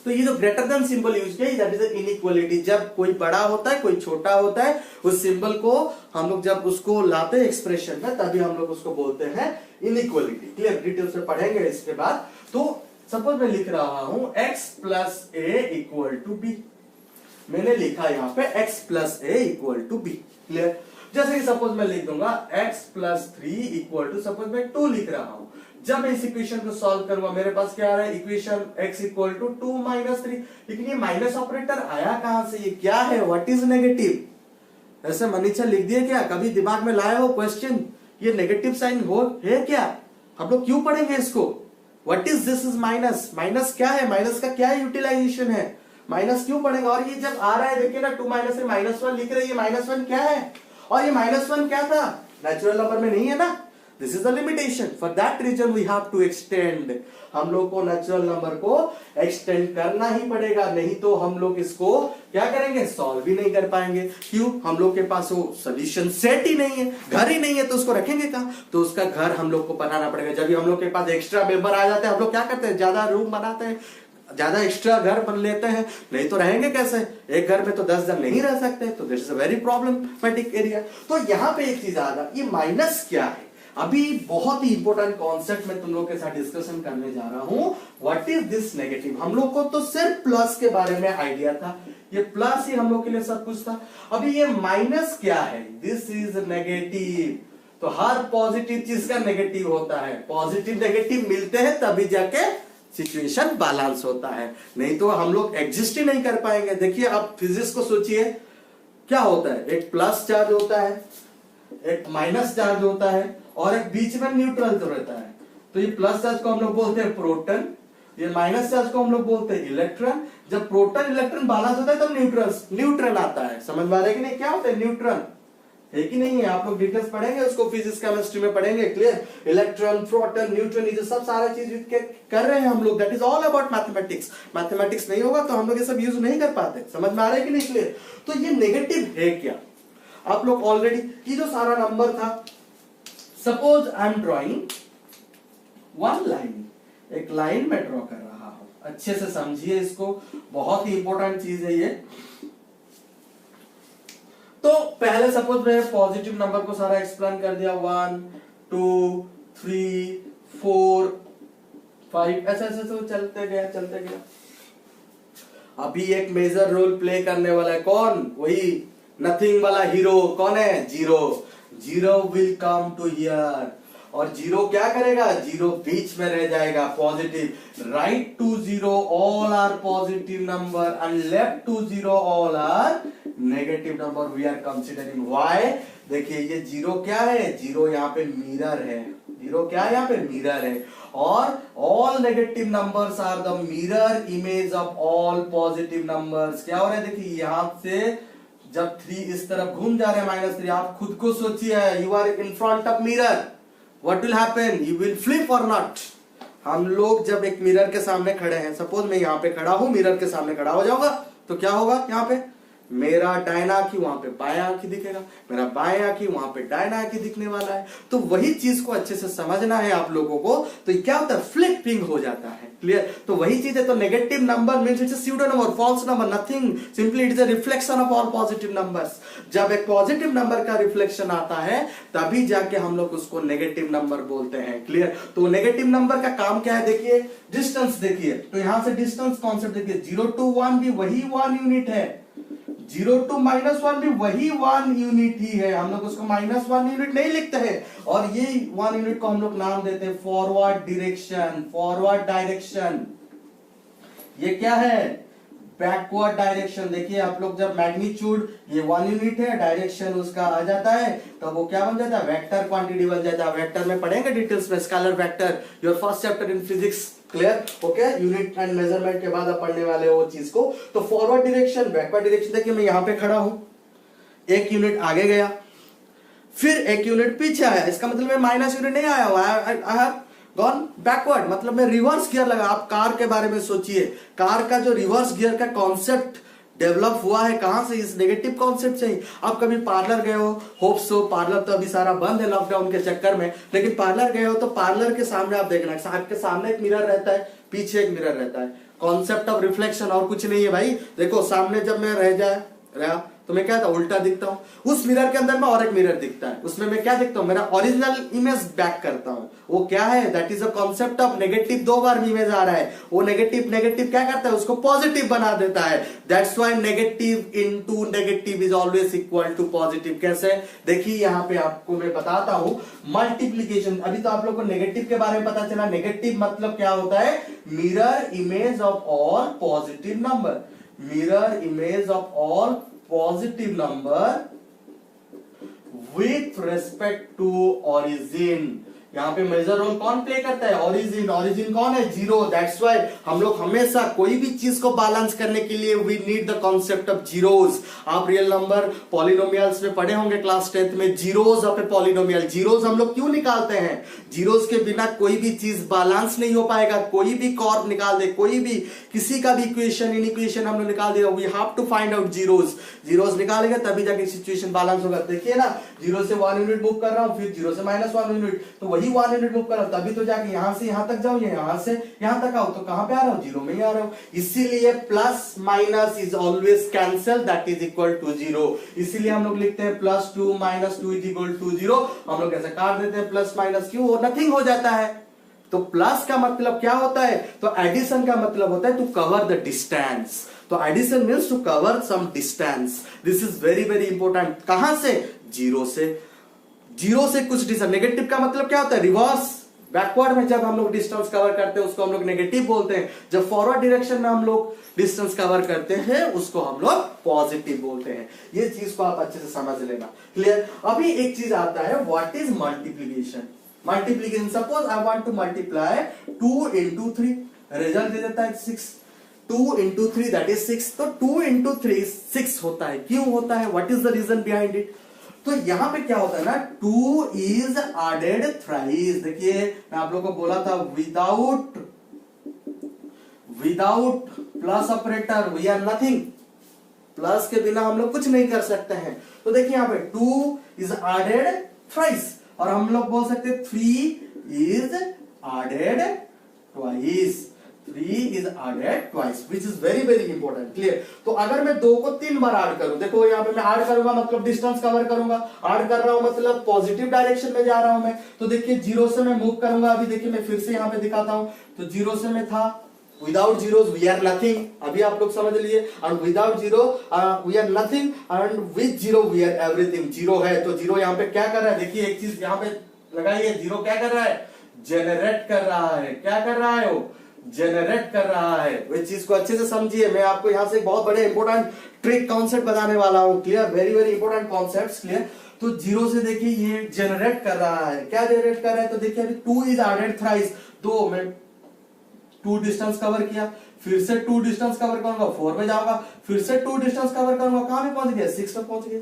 तो ये जो ग्रेटर देन सिंबल यूज किया, दैट इज इनइक्वालिटी। जब कोई बड़ा होता है कोई छोटा होता है, उस सिंबल को हम लोग जब उसको लाते हैं एक्सप्रेशन में, तभी हम लोग उसको बोलते हैं इनइक्वालिटी। क्लियर? डिटेल से पढ़ेंगे इसके बाद। तो सपोज मैं लिख रहा हूं x plus a equal to b. मैंने लिखा यहां पे x plus a equal to b. Clear? जैसे कि सपोज मैं लिख दूंगा x plus 3 equal to, suppose मैं 2 लिख रहा हूं। जब मैं इस इक्वेशन को सॉल्व करूंगा, मेरे पास क्या आ रहा है? Equation x equal to 2 minus 3। लेकिन ये माइनस ऑपरेटर आया कहां से? ये क्या है? What is negative? ऐसे मनीषा लिख दिए क्या? कभी दिमाग में लाए हो क्वेश्चन? ये नेगेटिव साइन हो है क्या? हम लोग क्यों पढ़ेंगे इसको? What is this? Is minus. Minus क्या है? माइनस का क्या यूटिलाइजेशन है? माइनस क्यों पढ़ेंगे? और ये जब आ रहा है देखिए ना, 2 माइनस से -1 लिख रहे हैं, ये -1 क्या है? और ये -1 क्या था? नेचुरल नंबर में नहीं है ना। This is the limitation. For that reason we have to extend. हम लोग को नेचुरल नंबर को एक्सटेंड करना ही पड़ेगा, नहीं तो हम लोग इसको क्या करेंगे? सॉल्व भी नहीं कर पाएंगे। क्यों? हम लोग के पास वो सोल्यूशन सेट ही नहीं है, घर ही नहीं है, तो उसको रखेंगे कहां? तो उसका घर हम लोग को बनाना पड़ेगा। जब भी हम लोग के पास एक्स्ट्रा मेंबर आ जाते हैं, हम लोग क्या करते हैं? ज्यादा रूम बनाते हैं, ज्यादा एक्स्ट्रा घर बन लेते हैं, नहीं तो रहेंगे कैसे? एक घर में तो 10 जन नहीं रह सकते। तो this is a very problematic area. तो यहां पे एक चीज आ रहा, ये माइनस क्या है? अभी बहुत ही इंपॉर्टेंट कॉन्सेप्ट में तुम लोग के साथ डिस्कशन करने जा रहा हूं। What is this negative? हम लोग को तो सिर्फ प्लस के बारे में आइडिया था, ये प्लस ही हम लोग के लिए सब कुछ था। अभी ये माइनस क्या है? This is negative. तो हर पॉजिटिव चीज का नेगेटिव होता है। पॉजिटिव नेगेटिव मिलते हैं तभी जाके सिचुएशन बैलेंस होता है, नहीं तो हम लोग एग्जिस्ट ही नहीं कर पाएंगे। देखिए आप फिजिक्स को सोचिए, क्या होता है? एक प्लस चार्ज होता है, एक माइनस चार्ज होता है, और एक बीच में न्यूट्रल तो रहता है। तो ये प्लस चार्ज को हम लोग बोलते हैं प्रोटॉन, ये माइनस चार्ज को हम लोग बोलते हैं इलेक्ट्रॉन। जब प्रोटॉन इलेक्ट्रॉन बैलेंस होता है तब न्यूट्रॉन आता है। समझ में आ रहा है कि नहीं? क्या होता है? न्यूट्रॉन है कि नहीं है? आप लोग डिटेल्स पढ़ेंगे उसको, फिजिक्स केमिस्ट्री में पढ़ेंगे। क्लियर? इलेक्ट्रॉन, प्रोटॉन, न्यूट्रॉन, ये सब सारा चीज कर रहे हैं हम लोग। That is all about mathematics. Mathematics नहीं होगा तो हम लोग ये सब यूज नहीं कर पाते। समझ में आ रहा है कि नहीं? क्लियर? तो ये नेगेटिव है क्या? आप लोग ऑलरेडी ये जो सारा नंबर था, suppose I am drawing one line, एक लाइन में ड्रॉ कर रहा हूं। अच्छे से समझिए इसको, बहुत ही इंपॉर्टेंट चीज है ये। तो पहले सपोज मैं पॉजिटिव नंबर को सारा एक्सप्लेन कर दिया, 1 2 3 4 5, ऐसे ऐसे तो चलते गया। अभी एक मेजर रोल प्ले करने वाला है कौन? वही नथिंग वाला हीरो। कौन है? Zero will come to here. और जीरो क्या करेगा? जीरो बीच में रह जाएगा, positive. Right to zero all are positive number and left to zero all are negative number we are considering. Why? देखिए ये जीरो क्या है? जीरो यहाँ पे मिरर है। जीरो क्या है? यहाँ पे मिरर है। और all negative numbers are the mirror image of all positive numbers. क्या हो रहा है? देखिए यहां से जब 3 इस तरफ घूम जा रहे हैं -3, आप खुद को सोचिए, you are in front of mirror, what will happen? You will flip और नॉट? हम लोग जब एक मिरर के सामने खड़े हैं, सपोज मैं यहाँ पे खड़ा हूं, मिरर के सामने खड़ा हो जाऊंगा, तो क्या होगा? यहाँ पे मेरा दाहिना आंखी वहां पे बायां आंखी दिखेगा, मेरा बायां आंखी वहां पे दाहिना आंखी दिखने वाला है। तो वही चीज को अच्छे से समझना है आप लोगों को। तो क्या होता है? फ्लिपिंग हो जाता है। क्लियर? तो वही चीज है। तो negative number means it's a pseudo number, false number, nothing, simply it is a reflection of all positive numbers. जब एक पॉजिटिव नंबर का रिफ्लेक्शन आता है तभी जाके हम लोग उसको नेगेटिव नंबर बोलते हैं। क्लियर? तो नेगेटिव नंबर का काम क्या है? देखिए डिस्टेंस देखिए, तो यहां से डिस्टेंस कॉन्सेप्ट देखिए, 0 to 1 भी वही 1 यूनिट है। 0 to -1 भी वही 1 यूनिट ही है, हम लोग उसको -1 यूनिट नहीं लिखते हैं। और ये 1 यूनिट को हम लोग नाम देते हैं फॉरवर्ड डायरेक्शन, फॉरवर्ड डायरेक्शन। ये क्या है? Backward direction. देखिए आप लोग जब मैग्नीट्यूड ये 1 यूनिट है, डायरेक्शन उसका आ जाता है, तब वो क्या बन जाता है? वेक्टर क्वांटिटी बन जाता है। वेक्टर में पढ़ेंगे डिटेल्स में, scalar vector, your first chapter in physics. Clear? Okay, unit and measurement के बाद आप पढ़ने वाले हो वो चीज को। तो फॉरवर्ड डायरेक्शन, बैकवर्ड डायरेक्शन। देखिए मैं यहां पे खड़ा हूं, 1 यूनिट आगे गया, फिर 1 यूनिट पीछे आया, इसका मतलब मैं माइनस यूनिट नहीं आया हुआ, आई हैव गॉन बैकवर्ड, मतलब मैं रिवर्स गियर लगा। आप कार के बारे में सोचिए, कार का जो रिवर्स गियर का कॉन्सेप्ट डेवलप हुआ है कहां से? इस नेगेटिव कॉन्सेप्ट से ही। आप कभी पार्लर गए हो, होप्स हो, पार्लर तो अभी सारा बंद है लॉकडाउन के चक्कर में, लेकिन पार्लर गए हो तो पार्लर के सामने आप देखना, आपके सामने एक मिरर रहता है, पीछे एक मिरर रहता है। कॉन्सेप्ट ऑफ रिफ्लेक्शन और कुछ नहीं है भाई। देखो सामने जब मैं रहा तो मैं क्या था? उल्टा दिखता हूं। उस मिरर के अंदर में और एक मिरर दिखता है, उसमें मैं क्या दिखता हूं? मेरा ओरिजिनल इमेज बैक करता हूं। वो क्या है? That is a concept of negative. 2 बार इमेज आ रहा है, वो नेगेटिव क्या करता है? उसको पॉजिटिव बना देता है। That's why negative into negative is always equal to positive. कैसे? देखिए यहां पे आपको मैं बताता हूं, मल्टीप्लीकेशन। अभी तो आप लोग को नेगेटिव के बारे में पता चला। नेगेटिव मतलब क्या होता है? Mirror image of all positive number, mirror image of all positive number with respect to origin। यहाँ पे मेजर रोल कौन प्ले करता है? ओरिजिन। ओरिजिन कौन है? 0। दैट्स व्हाई हम लोग हमेशा कोई भी चीज को बैलेंस करने के लिए we need the concept of zeros. आप रियल नंबर पॉलिनोमियल्स में पढ़े होंगे क्लास 10th में, zeros of a polynomial. Zeros हम लोग क्यों निकालते हैं? जीरोस के बिना कोई भी चीज बैलेंस नहीं हो पाएगा। कोई भी कॉर्ब निकाल दे, कोई भी किसी का भी इक्वेशन, इन इक्वेशन हम लोग निकाल देगा, we have to find out zeros. Zeros निकालेंगे तभी जाके सिचुएशन बैलेंस होगा। देखिए ना, 0 से 1 यूनिट मूव कर रहा हूं, फिर 0 से -1 यूनिट, तो वही 1 यूनिट मूव कर रहा हूं, तभी तो जाके यहां से यहां तक जाऊं, यहां से यहां तक आऊं, तो कहां पे आ रहा हूं? 0 में ही आ रहा हूं। इसीलिए plus minus is always cancel, that is equal to 0। इसीलिए हम लोग लिखते हैं +2 - 2 इज इक्वल टू 0। हम लोग ऐसे काट देते हैं, प्लस माइनस क्यों हो, नथिंग हो जाता है। तो प्लस का मतलब क्या होता है? तो एडिशन का मतलब होता है टू कवर द डिस्टेंस। तो addition means to cover some distance. This is very very important. कहां से? 0 से। 0 से कुछ डिस्टेंस। नेगेटिव का मतलब क्या होता है? रिवर्स, बैकवर्ड में जब हम लोग डिस्टेंस कवर करते हैं उसको हम लोग नेगेटिव बोलते हैं। जब फॉरवर्ड डायरेक्शन में हम लोग डिस्टेंस कवर करते हैं उसको हम लोग पॉजिटिव बोलते हैं। ये चीज को आप अच्छे से समझ लेना। क्लियर? अभी एक चीज आता है, what is multiplication. Multiplication, suppose I want to multiply 2 into 3, result दे देता है 6। 2 into 3 दैट इज 6। तो 2 into 3 6 होता है। क्यों होता है? What is the reason behind it? तो यहां पे क्या होता है ना, 2 इज एडेड थ्राइस। देखिए मैं आप लोगों को बोला था, without plus operator we are nothing. Plus के बिना हम लोग कुछ नहीं कर सकते हैं। तो देखिए यहां पे 2 इज एडेड थ्राइस, और हम लोग बोल सकते हैं 3 is added twice. 3 is added twice, which is very very important। Clear? तो अगर मैं 2 को 3 बार ऐड करूं, देखो यहाँ पे मैं ऐड करूंगा मतलब डिस्टेंस कवर करूंगा, ऐड कर रहा हूं मतलब पॉजिटिव डायरेक्शन में जा रहा हूं मैं। तो देखिए 0 से मैं मूव करूंगा। अभी देखिए मैं फिर से यहाँ पे दिखाता हूं, तो 0 से मैं था, without zeros we are nothing. अभी आप लोग समझ लिए। And without zero we are nothing, and with zero we are everything. Zero है तो जीरो यहाँ पे क्या कर रहा है? देखिए एक चीज यहाँ पे लगाइए, जीरो क्या कर रहा है? जेनरेट कर रहा है। क्या कर रहा है? वो जेनरेट कर रहा है। इस चीज को अच्छे से समझिए। मैं आपको यहां से बहुत बड़े इंपॉर्टेंट ट्रिक कॉन्सेप्ट बताने वाला हूं। Clear? Very very important concepts. Clear? तो 0 से देखिए ये जेनरेट कर रहा है। क्या जेनरेट कर रहा है? तो देखिए अभी 2 इज एडेड थ्राइस। तो मैं 2 डिस्टेंस कवर किया, फिर से 2 डिस्टेंस कवर करूंगा, 4 में जाऊंगा, फिर से 2 डिस्टेंस कवर करूंगा, कहां पे पहुंच गया? 6 तक पहुंच गया।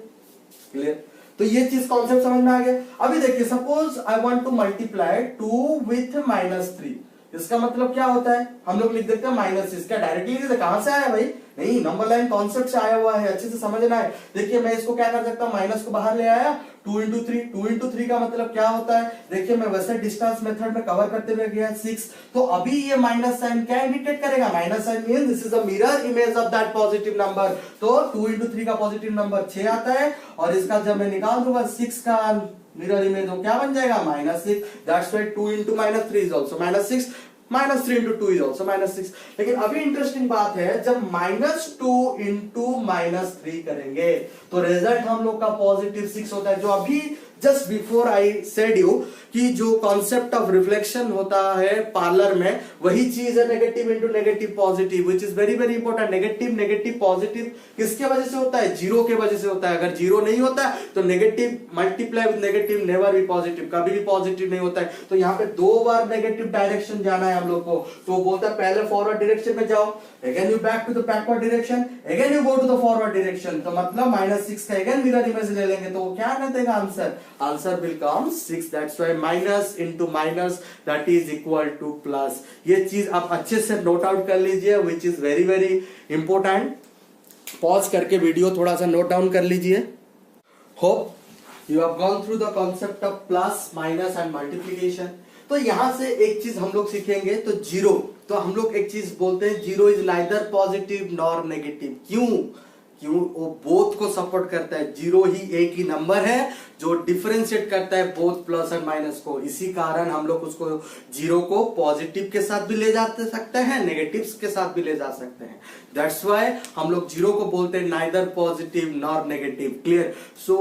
क्लियर? तो ये चीज कॉन्सेप्ट समझ में आ गया। अभी देखिए suppose I want to multiply 2 with -3। इसका मतलब क्या होता है? हम लोग लिख देते हैं माइनस। इसका डायरेक्टली लिख देते, कहां से आया भाई? नहीं, नंबर लाइन कॉन्सेप्ट से आया हुआ है, अच्छे से समझना है। देखिए मैं इसको क्या कर सकता हूं, माइनस को बाहर ले आया, 2 into 3। 2 into 3 का मतलब क्या होता है? देखिए मैं वैसे डिस्टेंस मेथड में कवर करते हुए गया 6। तो अभी ये माइनस साइन क्या इंडिकेट करेगा? Minus sign means this is a mirror image of that positive number. तो 2 into 3 का पॉजिटिव नंबर 6 आता है, और इसका जब मैं निकाल दूंगा 6 का मिरर इमेज, तो क्या बन जाएगा? -6। That's why 2 into -3 is also -6। -3 into 2 is also -6। लेकिन अभी इंटरेस्टिंग बात है, जब -2 into -3 करेंगे तो रिजल्ट हम लोग का +6 होता है। जो अभी just before I said you कि जो कॉन्सेप्ट ऑफ रिफ्लेक्शन होता है पार्लर में, वही चीज है negative into negative positive, which is very very important. Negative negative positive किसके वजह से होता है? जीरो के वजह से होता है। अगर जीरो नहीं होता है तो negative multiply with negative never be positive, कभी भी पॉजिटिव नहीं होता है। तो यहाँ पे 2 बार नेगेटिव डायरेक्शन जाना है हम लोग को, तो बोलता है पहले फॉरवर्ड डायरेक्शन में जाओ, again you back to the backward direction, again you go to the forward direction. तो मतलब -6 का अगेन मिरर इमेज ले लेंगे तो क्या देगा answer will come 6। That's why minus into minus that is equal two plus. ये चीज आप अच्छे से नोट आउट कर लीजिए, which is very very important. Pause करके वीडियो थोड़ा सा नोट डाउन कर लीजिए। Hope you have gone through the concept of plus minus and multiplication. तो यहां से एक चीज हम लोग सीखेंगे, तो जीरो, तो हम लोग एक चीज बोलते हैं, zero is neither positive nor negative. क्यों? वो बोथ को सपोर्ट करता है। जीरो ही एक ही नंबर है जो डिफरेंशिएट करता है बोथ प्लस एंड माइनस को। इसी कारण हम लोग उसको जीरो को पॉजिटिव के साथ भी ले जा सकते हैं, नेगेटिव्स के साथ भी ले जा सकते हैं। दैट्स व्हाई हम लोग जीरो को बोलते हैं neither positive nor negative. Clear? So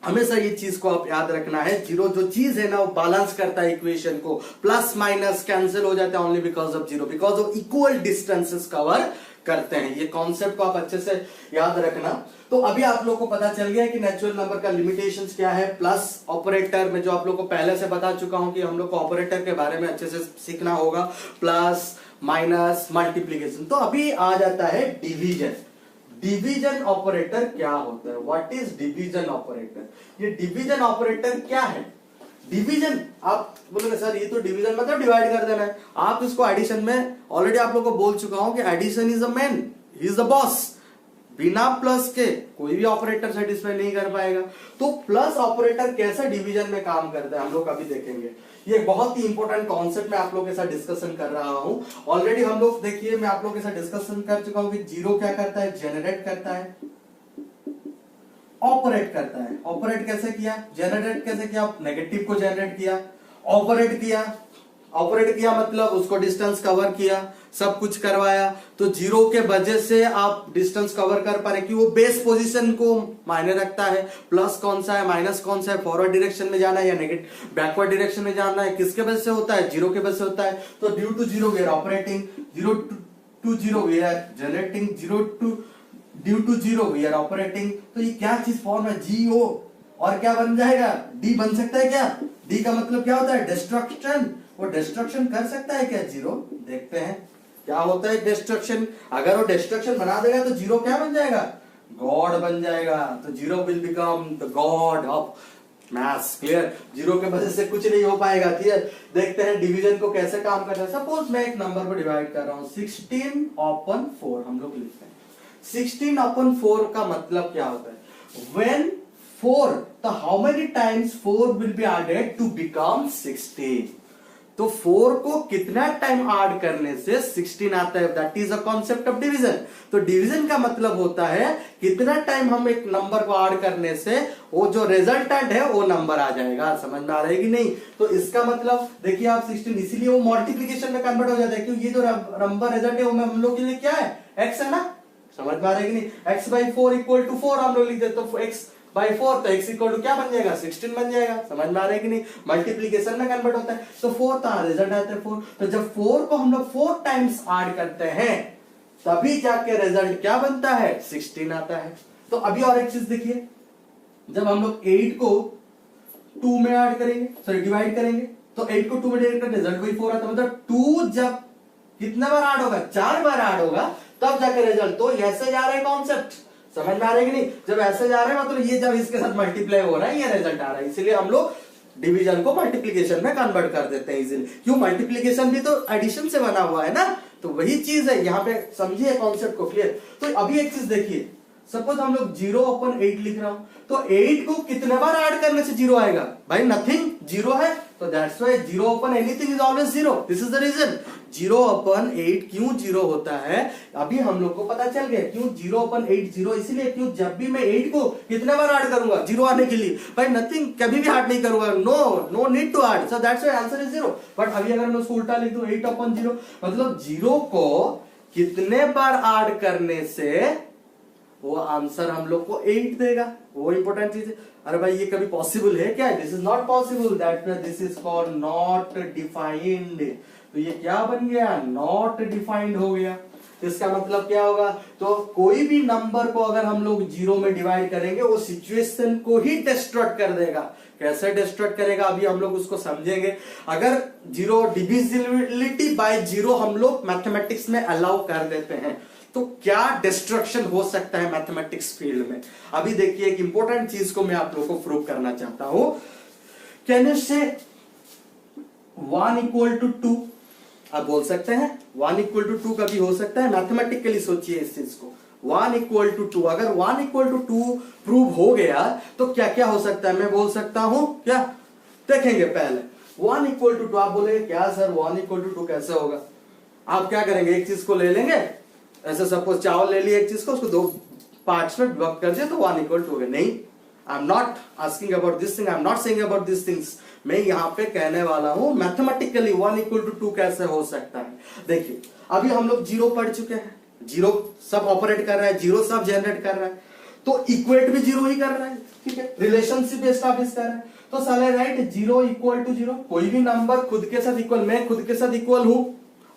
हमेशा ये चीज को आप याद रखना है, जीरो जो चीज है ना वो बैलेंस करता है इक्वेशन को। प्लस माइनस कैंसिल हो जाता है only because of zero, because of equal distances cover करते हैं। ये कॉन्सेप्ट को आप अच्छे से याद रखना। तो अभी आप लोग को पता चल गया कि नेचुरल नंबर का लिमिटेशंस क्या है। प्लस ऑपरेटर में जो आप लोग को पहले से बता चुका हूं कि हम लोग को ऑपरेटर के बारे में अच्छे से सीखना होगा, प्लस माइनस मल्टीप्लीकेशन। तो अभी आ जाता है डिवीजन। डिवीजन ऑपरेटर क्या होता है? What is division operator? ये डिवीजन ऑपरेटर क्या है? डिवीजन, आप बोलोगे सर ये तो डिवीजन मतलब डिवाइड कर देना है। आप इसको एडिशन में ऑलरेडी आप लोग को बोल चुका हूं कि addition is a man, he is the boss. बिना प्लस के कोई भी ऑपरेटर सेटिस्फाई नहीं कर पाएगा। तो प्लस ऑपरेटर कैसे डिवीजन में काम करता है हम लोग अभी देखेंगे। ये बहुत ही इंपॉर्टेंट कॉन्सेप्ट मैं आप लोगों के साथ डिस्कशन कर रहा हूं। ऑलरेडी हम लोग देखिए मैं आप लोगों के साथ डिस्कशन कर चुका हूं कि जीरो क्या करता है? जनरेट करता है, ऑपरेट करता है। ऑपरेट कैसे किया? जनरेट कैसे किया? नेगेटिव को जनरेट किया, ऑपरेट किया। ऑपरेट किया मतलब उसको डिस्टेंस कवर किया, सब कुछ करवाया। तो जीरो के वजह से आप डिस्टेंस कवर कर पा रहे कि वो बेस पोजीशन को मायने रखता है। प्लस कौन सा है, माइनस कौन सा है, फॉरवर्ड डायरेक्शन में जाना है या नेगेटिव बैकवर्ड डायरेक्शन में जाना है, किसके वजह से होता है? जीरो के वजह से होता है। तो due to zero we are operating, zero to zero we are generating, due to zero we are operating. तो ये क्या चीज फॉर्म है? जीओ, और क्या बन जाएगा? डी बन सकता है क्या? डी का मतलब क्या होता है? डिस्ट्रक्शन। वो डिस्ट्रक्शन कर सकता है क्या जीरो? देखते हैं क्या होता है डिस्ट्रक्शन। अगर वो डिस्ट्रक्शन बना देगा तो जीरो क्या बन जाएगा? गॉड बन जाएगा। तो zero will become the God of maths. Clear? Zero के वजह से कुछ नहीं हो पाएगा। क्लियर? देखते हैं डिवीजन को कैसे काम करता है। सपोज मैं एक नंबर को डिवाइड कर रहा हूं 16/4, हम लोग लिखते हैं 16/4 का मतलब क्या होता है? When 4, तो how many times 4 will be added to become 16? तो 4 को कितना टाइम ऐड करने से 16 आता है? That is a concept of division. तो डिवीजन का मतलब होता है कितना टाइम हम एक नंबर को ऐड करने से वो जो रिजल्टेंट है वो नंबर आ जाएगा। समझ में आ रहा है कि नहीं? तो इसका मतलब देखिए आप 16, इसीलिए वो मल्टीप्लीकेशन में कन्वर्ट हो जाता है क्योंकि ये जो नंबर रिजल्ट है वो हम लोग के लिए क्या है? x है ना। समझ में आ रहा है कि नहीं? x/4 इक्वल टू 4 हम लोग लिख देते, तो x/4 तो x इक्वल टू क्या बन जाएगा? 16 बन जाएगा। समझ में आ रहा है कि नहीं? मल्टीप्लीकेशन में कन्वर्ट होता है। तो 4 का रिजल्ट आता है 4। तो जब 4 को हम लोग 4 टाइम्स ऐड करते हैं तभी जाके रिजल्ट क्या बनता है? 16 आता है। तो अभी और एक चीज देखिए, जब हम लोग 8 को 2 में ऐड करेंगे, सॉरी डिवाइड करेंगे, तो 8 को 2 में डिवाइड करेंगे रिजल्ट वही 4 आता है। मतलब 2 जब कितने बार ऐड होगा? 4 बार ऐड होगा तब जाके रिजल्ट। तो ऐसे जा रहा है कॉन्सेप्ट। समझ में आ रहा है कि नहीं? जब ऐसे जा रहा है मतलब ये जब इसके साथ मल्टीप्लाई हो रहा है ये रिजल्ट आ रहा है। इसलिए हम लोग डिवीजन को मल्टीप्लीकेशन में कन्वर्ट कर देते हैं इजीली। क्यों? मल्टीप्लीकेशन भी तो एडिशन से बना हुआ है ना। तो वही चीज है यहाँ पे, समझिए कॉन्सेप्ट को। क्लियर? तो अभी एक चीज देखिए, सपोज हम लोग 0/8 लिख रहा हूं, तो 8 को कितने बार ऐड करने से 0 आएगा? भाई नथिंग, 0 है। तो that's why 0 upon anything is always 0. This is the reason. 0/8 क्यों 0 होता है अभी हम लोग को पता चल गया। क्यों 0/8 0 इसलिए क्यों जब भी मैं 8 को कितने बार ऐड करूंगा 0 आने के लिए, भाई नथिंग, कभी भी ऐड नहीं करूंगा, no need to add, so that's why answer is 0। But अभी अगर मैं उसको उल्टा लिख दूं 8/0 मतलब 0 को कितने बार ऐड करने से वो आंसर हम लोग को 8 देगा, वो इंपॉर्टेंट चीज है। अरे भाई ये कभी पॉसिबल है क्या? This is not possible, that this is called not defined. तो ये क्या बन गया? नॉट डिफाइंड हो गया। इसका मतलब क्या होगा? तो कोई भी नंबर को अगर हम लोग 0 में डिवाइड करेंगे वो सिचुएशन को ही डिस्ट्रॉय कर देगा। कैसे डिस्ट्रॉय करेगा अभी हम लोग उसको समझेंगे। अगर 0 डिविजिबिलिटी बाय 0 हम लोग मैथमेटिक्स में अलाउ कर देते हैं तो क्या डिस्ट्रक्शन हो सकता है मैथमेटिक्स फील्ड में। अभी देखिए एक इंपॉर्टेंट चीज को मैं आप लोगों को प्रूव करना चाहता हूं। कैन यू से 1 = 2? आप बोल सकते हैं 1 = 2 कभी हो सकता है? मैथमेटिकली सोचिए इस चीज को। 1 = 2, अगर 1 = 2 प्रूव हो गया तो क्या क्या हो सकता है मैं बोल सकता हूं क्या? देखेंगे पहले 1 = 2। आप बोलेंगे क्या सर 1 = 2 कैसे होगा? आप क्या करेंगे, एक चीज को ले लेंगे, ऐसे सपोज चावल ले लिए एक चीज को, उसको 2 पार्ट्स में डिवाइड कर दिया तो 1 = 2 हो गया। नहीं, I am not asking about this thing, I am not saying about this things. मैं यहां पे कहने वाला हूं मैथमेटिकली 1 = 2 कैसे हो सकता है। देखिए अभी हम लोग 0 पढ़ चुके हैं, 0 सब ऑपरेट कर रहा है, 0 सब जनरेट कर रहा है, तो इक्वेट भी 0 ही कर रहा है, ठीक है, रिलेशनशिप एस्टैब्लिश कर रहा है। तो साले राइट 0 = 0, कोई भी नंबर खुद के साथ इक्वल, मैं खुद के साथ इक्वल हूं,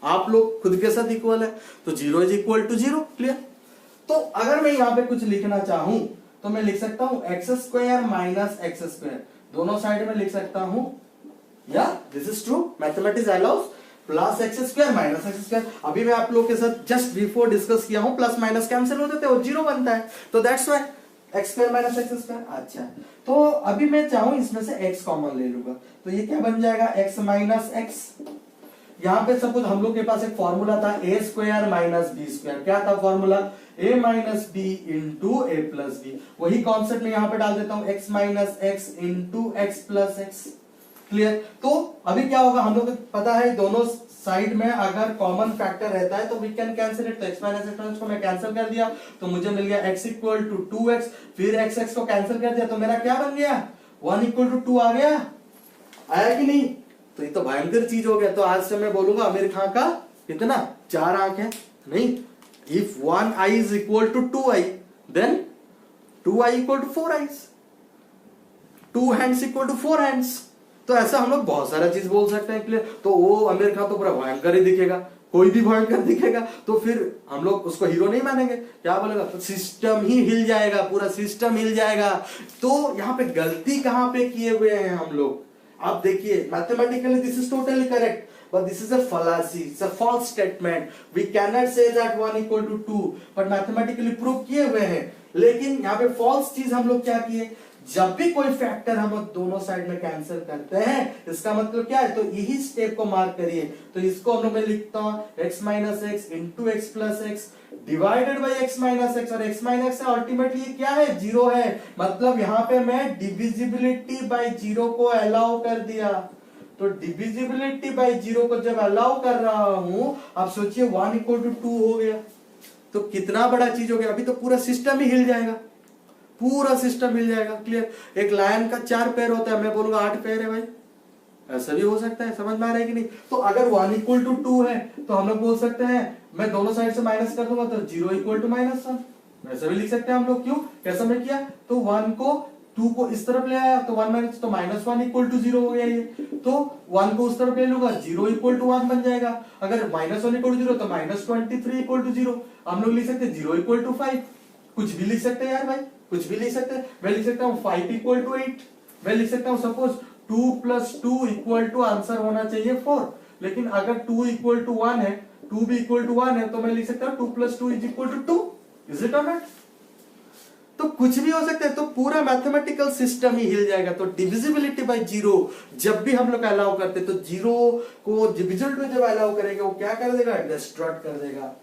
आप लोग खुद के साथ इक्वल है, तो 0 = 0, क्लियर। तो अगर मैं यहां पे कुछ लिखना चाहूं तो मैं लिख सकता हूं x² - x², दोनों साइड में लिख सकता हूं, या this is true, mathematics allows +x² - x²। अभी मैं आप लोग के साथ जस्ट बिफोर डिस्कस किया हूं, प्लस माइनस कैंसिल हो जाते हैं और 0 बनता है, तो दैट्स व्हाई x² - x²। अच्छा, तो अभी मैं चाहूं इसमें से x कॉमन ले लूंगा, तो ये क्या बन जाएगा x - x। यहां पे सपोज हम लोग के पास एक फॉर्मूला था a² - b²। क्या था formula? a - b * a + b। वही कॉन्सेप्ट में यहां पे डाल देता हूं x - x * x + x, clear. तो अभी क्या होगा, हम लोग को पता है दोनों साइड में अगर कॉमन फैक्टर रहता है तो वी कैन कैंसिल इट। तो x - x को मैं कैंसिल कर दिया तो मुझे मिल गया x = 2x, फिर x को कैंसिल कर दिया तो मेरा क्या बन गया? 1 = 2 आ गया, आया कि नहीं? तो ये तो भयंकर चीज हो गया। तो आज से मैं बोलूंगा आमिर खान का कितना 4 आंख है? नहीं, if 1 eye is equal to 2 eye, then 2 eye = 4 eyes, 2 hands = 4 hands। तो ऐसा हम लोग बहुत सारा चीज बोल सकते हैं, क्लियर। तो वो आमिर खान तो पूरा भयंकर ही दिखेगा, कोई भी भयंकर दिखेगा तो फिर हम लोग उसको हीरो नहीं मानेंगे, क्या बोलेगा? तो सिस्टम ही हिल जाएगा, पूरा सिस्टम हिल जाएगा। तो यहाँ पे गलती कहां पे किए हुए हैं हम लोग? आप देखिए mathematically this is totally correct, but this is a fallacy, it's a false statement, we cannot say that 1 = 2, but mathematically prove किए हुए हैं। लेकिन यहाँ पे false चीज हम लोग क्या किए, जब भी कोई फैक्टर हम दोनों साइड में कैंसिल करते हैं, इसका मतलब क्या है? तो यही स्टेप को मार्क करिए। तो इसको हम लोग मैं लिखता हूं x - x * x + x divided by x - x, और x - x अल्टीमेटली क्या है? 0 है। मतलब यहाँ पे मैं डिविजिबिलिटी बाय 0 को अलाउ कर दिया। तो डिविजिबिलिटी बाय 0 को जब अलाउ कर रहा हूं, आप सोचिए 1 = 2 हो गया, तो कितना बड़ा चीज हो गया। अभी तो पूरा सिस्टम ही हिल जाएगा, पूरा सिस्टम हिल जाएगा, क्लियर। एक लायन का 4 पैर होता है, मैं बोलूंगा 8 पैर है भाई, ऐसा भी हो सकता है, समझ में आ रहा है कि नहीं? तो अगर 1 = 2 है तो हम लोग बोल सकते हैं, मैं दोनों साइड से माइनस कर दूंगा तो 0 = -1, ऐसा भी लिख सकते हैं हम लोग। क्यों, कैसा मैं किया? तो 1 को 2 को इस तरफ ले आया तो 1 - तो -1 = 0 हो गया ये। तो 1 को उस तरफ ले लूंगा 0 = 1 बन जाएगा। अगर -1 = 0 तो -23 = 0। हम लोग लिख सकते हैं 0 = 5, कुछ भी लिख सकते हैं यार भाई, कुछ भी लिख सकते हैं। मैं लिख सकता हूँ 5 = 8, मैं लिख सकता हूँ सपोज 2 + 2 = आंसर होना चाहिए 4। लेकिन अगर 2 = 1 है, 2 भी = 1 है, तो मैं लिख सकता हूँ 2 + 2 = 2। इज इट और नॉट? तो कुछ भी हो सकता है, तो पूरा मैथमेटिकल सिस्टम ही हिल जाएगा। तो डिविजिबिलिटी बाय 0 जब भी हम लोग अलाउ करते तो 0 को डिविजिबल में जब अलाउ करेंगे वो क्या कर देगा? डिस्ट्रॉय कर देगा।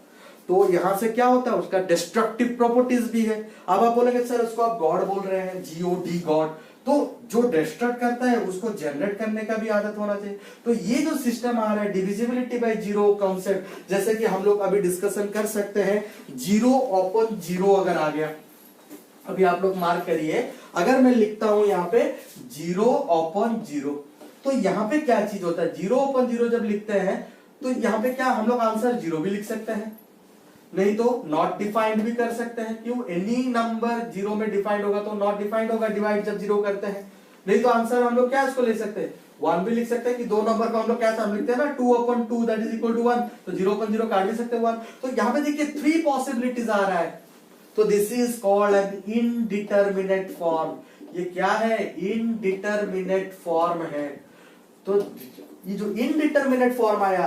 तो यहां से क्या होता है, उसका डिस्ट्रक्टिव प्रॉपर्टीज भी है। अब आप बोलेंगे सर उसको आप गॉड बोल रहे हैं, GOD गॉड, तो जो डिस्ट्रक्ट करता है उसको जनरेट करने का भी आदत होना चाहिए। तो ये जो सिस्टम आ रहा है डिविजिबिलिटी बाय जीरो कॉन्सेप्ट, जैसे कि हम लोग अभी डिस्कशन कर सकते हैं, 0/0 अगर आ गया, अभी आप लोग मार्क करिए, अगर मैं लिखता हूं यहाँ पे 0/0, तो यहाँ पे क्या चीज होता है, 0/0 जब लिखते हैं तो यहाँ पे क्या हम लोग आंसर 0 भी लिख सकते हैं, नहीं तो नॉट डिफाइंड भी कर सकते हैं। क्यों, एनी नंबर 0 में डिफाइंड होगा तो नॉट डिफाइंड होगा डिवाइड जब 0 करते हैं। नहीं तो आंसर हम लोग क्या इसको ले सकते हैं, 1 भी लिख सकते हैं, कि दो नंबर को हम लोग क्या हम लिखते हैं ना 2/2 दैट इज इक्वल टू 1, तो 0/0 काट भी सकते हैं 1। तो यहाँ पे देखिए 3 पॉसिबिलिटीज आ रहा है, तो this is called an indeterminate form. ये क्या है, इनडिटरमिनेट फॉर्म है। तो ये जो इनडिटरमिनेट फॉर्म आया,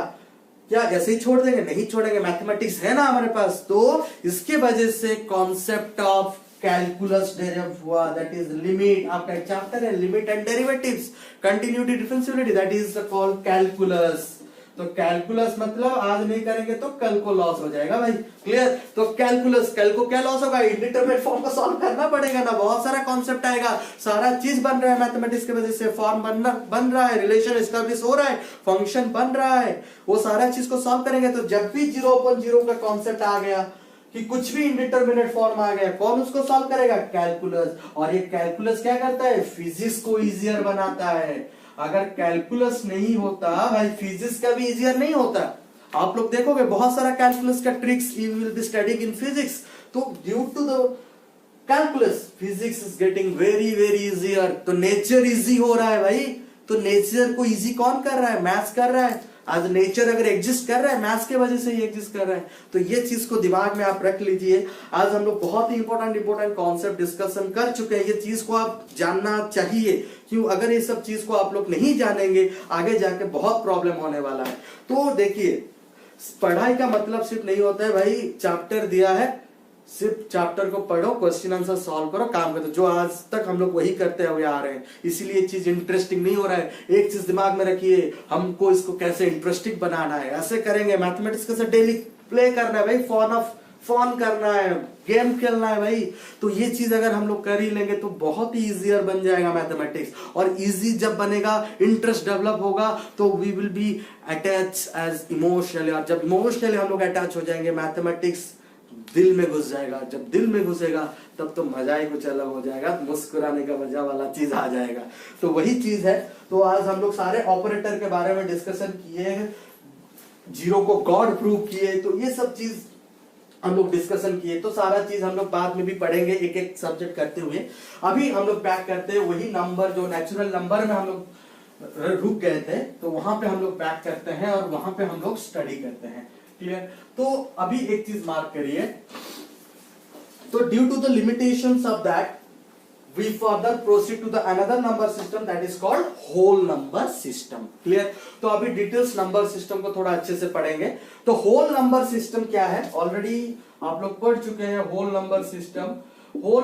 क्या ऐसे ही छोड़ देंगे, नहीं छोड़ेंगे, मैथमेटिक्स है ना हमारे पास, तो इसके वजह से कॉन्सेप्ट ऑफ कैलकुलस डेरिव हुआ, दैट इज लिमिट। आपका एक चैप्टर है limit and derivatives, continuity differentiability, that is called calculus. तो कैलकुलस मतलब आज नहीं करेंगे तो कल को लॉस हो जाएगा भाई, क्लियर। तो कैलकुलस, कल को क्या लॉस होगा, इंडिटरमिनेट फॉर्म को सॉल्व करना पड़ेगा ना, बहुत सारा कॉन्सेप्ट आएगा, सारा चीज बन रहा है मैथमेटिक्स की वजह से, फॉर्म बन रहा है, रिलेशन एस्टैब्लिश हो रहा है, फंक्शन बन रहा है, वो सारा चीज को सॉल्व करेंगे। तो जब भी 0/0 का कॉन्सेप्ट आ गया, कि कुछ भी इंडिटरमिनेट फॉर्म आ गया, कौन उसको सॉल्व करेगा, कैलकुलस। और ये कैलकुलस क्या करता है, फिजिक्स को इजियर बनाता है। अगर कैलकुलस नहीं होता भाई, फिजिक्स का भी इजियर नहीं होता। आप लोग देखोगे बहुत सारा कैलकुलस का tricks you will be studying in physics, तो due to the calculus physics is getting very very easier. तो नेचर इजी हो रहा है भाई, तो नेचर को इजी कौन कर रहा है, मैथ्स कर रहा है। आज नेचर अगर एग्जिस्ट कर रहा है, मैथ्स के वजह से ही एग्जिस्ट कर रहा है। तो ये चीज को दिमाग में आप रख लीजिए। आज हम लोग बहुत ही इंपॉर्टेंट कॉन्सेप्ट डिस्कशन कर चुके हैं, ये चीज को आप जानना चाहिए। क्यों, अगर ये सब चीज को आप लोग नहीं जानेंगे, आगे जाके बहुत प्रॉब्लम होने वाला है। तो देखिए, पढ़ाई का मतलब सिर्फ नहीं होता है भाई चैप्टर दिया है, सिर्फ चैप्टर को पढ़ो, क्वेश्चन आंसर सॉल्व करो, काम करो, जो आज तक हम लोग वही करते हुए आ रहे हैं। इसीलिए चीज इंटरेस्टिंग नहीं हो रहा है। एक चीज दिमाग में रखिए, हमको इसको कैसे इंटरेस्टिंग बनाना है, ऐसे करेंगे। मैथमेटिक्स कैसे डेली प्ले करना है भाई, फोन करना है, गेम खेलना है भाई। तो ये चीज अगर हम लोग कर ही लेंगे तो बहुत ही इजियर बन जाएगा मैथमेटिक्स। और इजी जब बनेगा, इंटरेस्ट डेवलप होगा, तो we will be attach as emotionally. और जब इमोशनली हम लोग अटैच हो जाएंगे, मैथमेटिक्स दिल में घुस जाएगा। जब दिल में घुसेगा तब तो मजा ही कुछ अलग हो जाएगा, मुस्कुराने का मजा वाला चीज आ जाएगा। तो वही चीज है। तो आज हम लोग सारे ऑपरेटर के बारे में डिस्कशन किए, जीरो को गॉड प्रूव किए, तो ये सब चीज हम लोग डिस्कशन किए। तो सारा चीज हम लोग बाद में भी पढ़ेंगे, एक एक सब्जेक्ट करते हुए। अभी हम लोग बैक करते हैं वही नंबर जो नेचुरल नंबर में हम लोग रुक गए थे, तो वहां पे हम लोग बैक करते हैं और वहां पे हम लोग स्टडी करते हैं, क्लियर। तो अभी एक चीज मार्क करिए, तो due to the limitations of that we further proceed to the another number system that is called whole number system, clear। तो अभी डिटेल्स नंबर सिस्टम को थोड़ा अच्छे से पढ़ेंगे। तो होल नंबर सिस्टम क्या है, ऑलरेडी आप लोग पढ़ चुके हैं। होल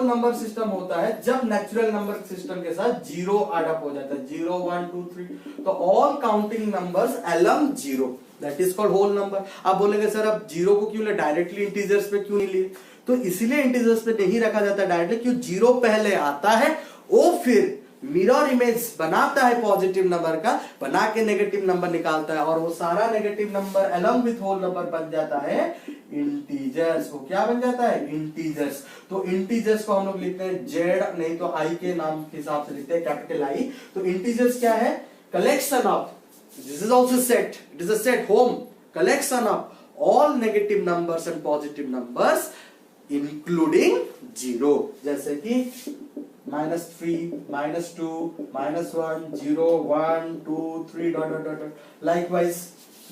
नंबर सिस्टम होता है जब नेचुरल नंबर सिस्टम के साथ जीरो एड हो जाता है, 0 1 2 3, तो all counting numbers along zero, that is called whole number. आप बोलेंगे सर अब जीरो को क्यों ले, डायरेक्टली इंटीजर्स पे क्यों नहीं लिए, तो इसीलिए इंटीजर्स पे नहीं रखा जाता डायरेक्टली, क्यों, जीरो पहले आता है, वो फिर मिरर इमेज बनाता है पॉजिटिव नंबर का, बना के नेगेटिव नंबर निकालता है, और वो सारा negative number along with whole number बन जाता है इंटीजर्स। वो क्या बन जाता है, इंटीजर्स। तो इंटीजर्स को हम लोग लिखते हैं जेड, नहीं तो आई के नाम के हिसाब से लिखते हैं, कैपिटल आई। तो इंटीजर्स क्या है, collection of, this is also set, it is a set, home, collection of all negative numbers and positive numbers including zero, जैसे कि -3, -2, -1, 0, 1, 2, 3 dot dot dot, likewise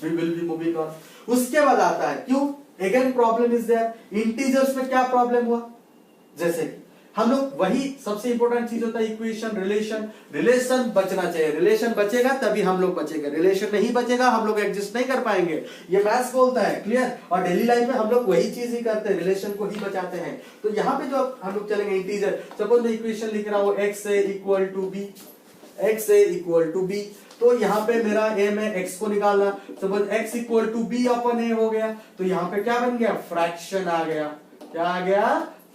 we will be moving on। उसके बाद आता है, क्यों, again problem is there, integers में क्या problem हुआ, जैसे कि हम लोग वही सबसे इंपॉर्टेंट चीज होता है इक्वेशन, रिलेशन बचना चाहिए, रिलेशन बचेगा तभी हम लोग बचेंगे, रिलेशन नहीं बचेगा हम लोग एग्जिस्ट नहीं कर पाएंगे, ये मैथ्स बोलता है, क्लियर। और डेली लाइफ में हम लोग वही चीज ही करते हैं, रिलेशन को ही बचाते हैं। तो यहाँ पे जो हम लोग चलेंगे इंटीजर, सपोज मैं इक्वेशन लिख रहा हूँ x इक्वल टू b, तो यहाँ पे मेरा एम है x को निकालना, suppose x equal to b upon a हो गया, तो यहाँ पे क्या बन गया, फ्रैक्शन आ गया, क्या आ गया,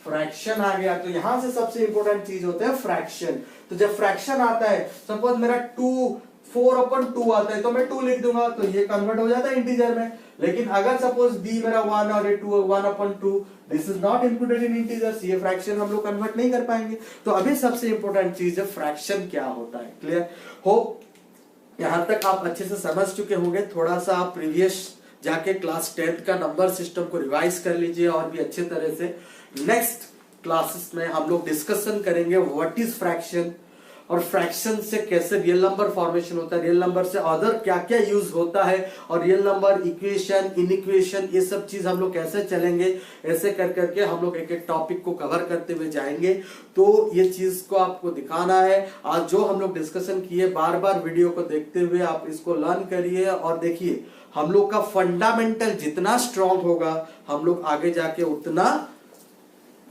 फ्रैक्शन आ गया, तो यहां से सबसे इंपॉर्टेंट चीज होता है फ्रैक्शन। तो जब फ्रैक्शन आता है, सपोज मेरा 4/2 आता है, तो मैं 2 लिख दूंगा, तो ये कन्वर्ट हो जाता है इंटीजर में। लेकिन अगर सपोज b मेरा 1 और ये 2 1/2, this is not included in integers, ये फ्रैक्शन हम लोग कन्वर्ट नहीं कर पाएंगे। तो अभी सबसे इंपॉर्टेंट चीज है फ्रैक्शन क्या होता है। क्लियर? होप यहां तक आप अच्छे से समझ चुके होंगे। थोड़ा सा आप प्रीवियस जाके क्लास 10th का नंबर सिस्टम को रिवाइज कर लीजिए और भी अच्छे तरह से। नेक्स्ट क्लासेस में हम लोग डिस्कशन करेंगे व्हाट इज फ्रैक्शन, और फ्रैक्शन से कैसे रियल नंबर फॉर्मेशन होता है, रियल नंबर से अदर क्या क्या यूज होता है, और रियल नंबर इक्वेशन, इनइक्वेशन, ये सब चीज हम लोग कैसे चलेंगे। ऐसे कर करके हम लोग एक एक टॉपिक को कवर करते हुए जाएंगे। तो ये चीज को आपको दिखाना है। आज जो हम लोग डिस्कशन किए, बार बार वीडियो को देखते हुए आप इसको लर्न करिए और देखिए, हम लोग का फंडामेंटल जितना स्ट्रांग होगा, हम लोग आगे जाके उतना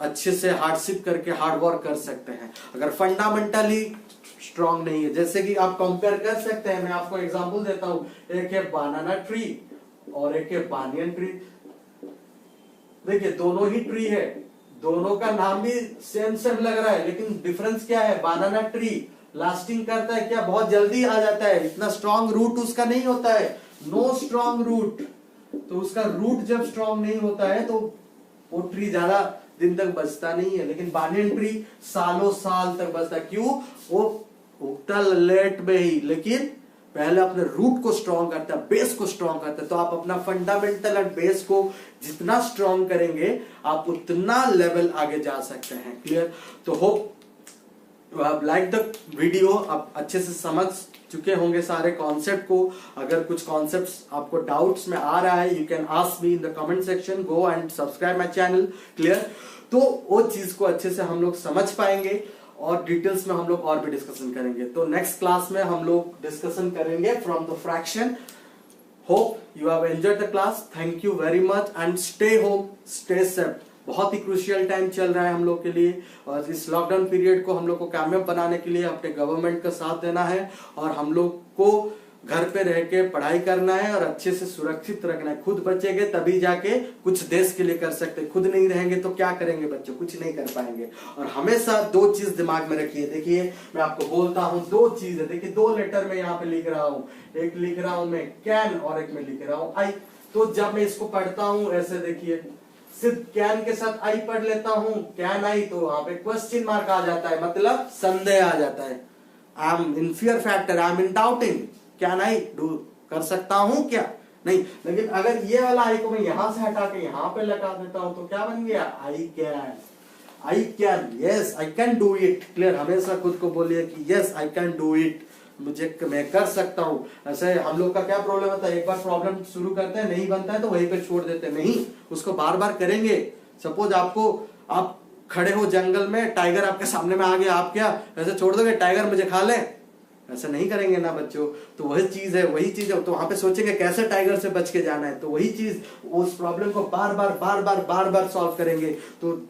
अच्छे से हार्डशिप करके हार्ड वर्क कर सकते हैं। अगर फंडामेंटली स्ट्रांग नहीं है, जैसे कि आप कंपेयर कर सकते हैं, मैं आपको एग्जांपल देता हूं, एक है बनाना ट्री और एक है बानियन ट्री। देखिए दोनों ही ट्री है, दोनों का नाम भी सेम सेम लग रहा है, लेकिन डिफरेंस क्या है? बनाना ट्री लास्टिंग करता है क्या? बहुत जल्दी आ जाता है, इतना स्ट्रांग रूट उसका नहीं होता है, नो स्ट्रांग रूट। तो उसका रूट जब स्ट्रांग नहीं होता है तो वो ट्री ज्यादा दिन तक बचता नहीं है। लेकिन बानियन ट्री सालों साल तक बचता है। क्यों? वो उगता लेट में ही, लेकिन पहले अपने रूट को स्ट्रांग करता है, बेस को स्ट्रांग करता है। तो आप अपना फंडामेंटल एंड बेस को जितना स्ट्रांग करेंगे, आप उतना लेवल आगे जा सकते हैं। क्लियर? तो hope you have like the video. आप अच्छे से समझ चुके होंगे सारे कॉन्सेप्ट को। अगर कुछ कॉन्सेप्ट्स आपको डाउट्स में आ रहा है, you can ask me in the comment section, go and subscribe my channel. Clear? तो वो चीज को अच्छे से हम लोग समझ पाएंगे और डिटेल्स में हम लोग और भी डिस्कशन करेंगे। तो नेक्स्ट क्लास में हम लोग डिस्कशन करेंगे from the fraction. Hope you have enjoyed the class. Thank you very much and stay home, stay safe. बहुत ही क्रूशियल टाइम चल रहा है हम लोग के लिए, और इस लॉकडाउन पीरियड को हम लोग को कामयाब बनाने के लिए अपने गवर्नमेंट का साथ देना है, और हम लोग को घर पे रह के पढ़ाई करना है और अच्छे से सुरक्षित रखना है। खुद बचेंगे तभी जाके कुछ देश के लिए कर सकते। खुद नहीं रहेंगे तो क्या करेंगे बच्चों? कुछ नहीं कर पाएंगे। और हमेशा 2 चीज दिमाग में रखिए। देखिए मैं आपको बोलता हूं, 2 चीज है। देखिए 2 लेटर में यहाँ पे लिख रहा हूं, एक लिख रहा हूं मैं कैन और एक में लिख रहा हूं आई। तो जब मैं इसको पढ़ता हूं ऐसे, देखिए सिर्फ कैन के साथ आई पढ़ लेता हूं, कैन आई, तो वहां पे क्वेश्चन मार्क आ जाता है, मतलब संदेह आ जाता है। I am in fear factor, I am in doubting, can I do, कर सकता हूं क्या? नहीं। लेकिन अगर ये वाला आई को मैं यहां से हटा के यहां पे लगा देता हूं तो क्या बन गया? I can, I can, yes I can do it. Clear? हमेशा खुद को बोलिए कि yes I can do it, मैं कर सकता हूं। ऐसे हम लोग का क्या प्रॉब्लम होता है, एक बार प्रॉब्लम शुरू करते हैं, नहीं बनता है तो वहीं पे छोड़ देते हैं। नहीं, उसको बार बार करेंगे। सपोज आप खड़े हो जंगल में, टाइगर आपके सामने में आ गया, आप क्या ऐसे छोड़ दोगे टाइगर मुझे खा ले? ऐसा नहीं करेंगे ना बच्चों। तो वही चीज है। तो वहां पे सोचेंगे कैसे टाइगर से बच के जाना है, तो वही चीज, उस प्रॉब्लम को बार बार सॉल्व करेंगे। तो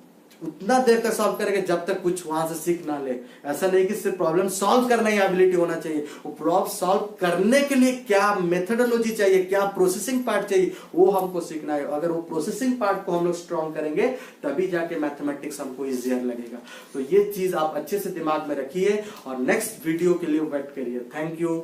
उतना देर तक सॉल्व करेंगे जब तक कुछ वहां से सीख ना ले। ऐसा नहीं कि सिर्फ प्रॉब्लम सॉल्व करना ही एबिलिटी होना चाहिए, वो प्रॉब्लम सॉल्व करने के लिए क्या मेथोडोलॉजी चाहिए, क्या प्रोसेसिंग पार्ट चाहिए, वो हमको सीखना है। अगर वो प्रोसेसिंग पार्ट को हम लोग स्ट्रॉन्ग करेंगे तभी जाके मैथमेटिक्स हमको इजियर लगेगा। तो ये चीज आप अच्छे से दिमाग में रखिए और नेक्स्ट वीडियो के लिए वेट करिए। Thank you.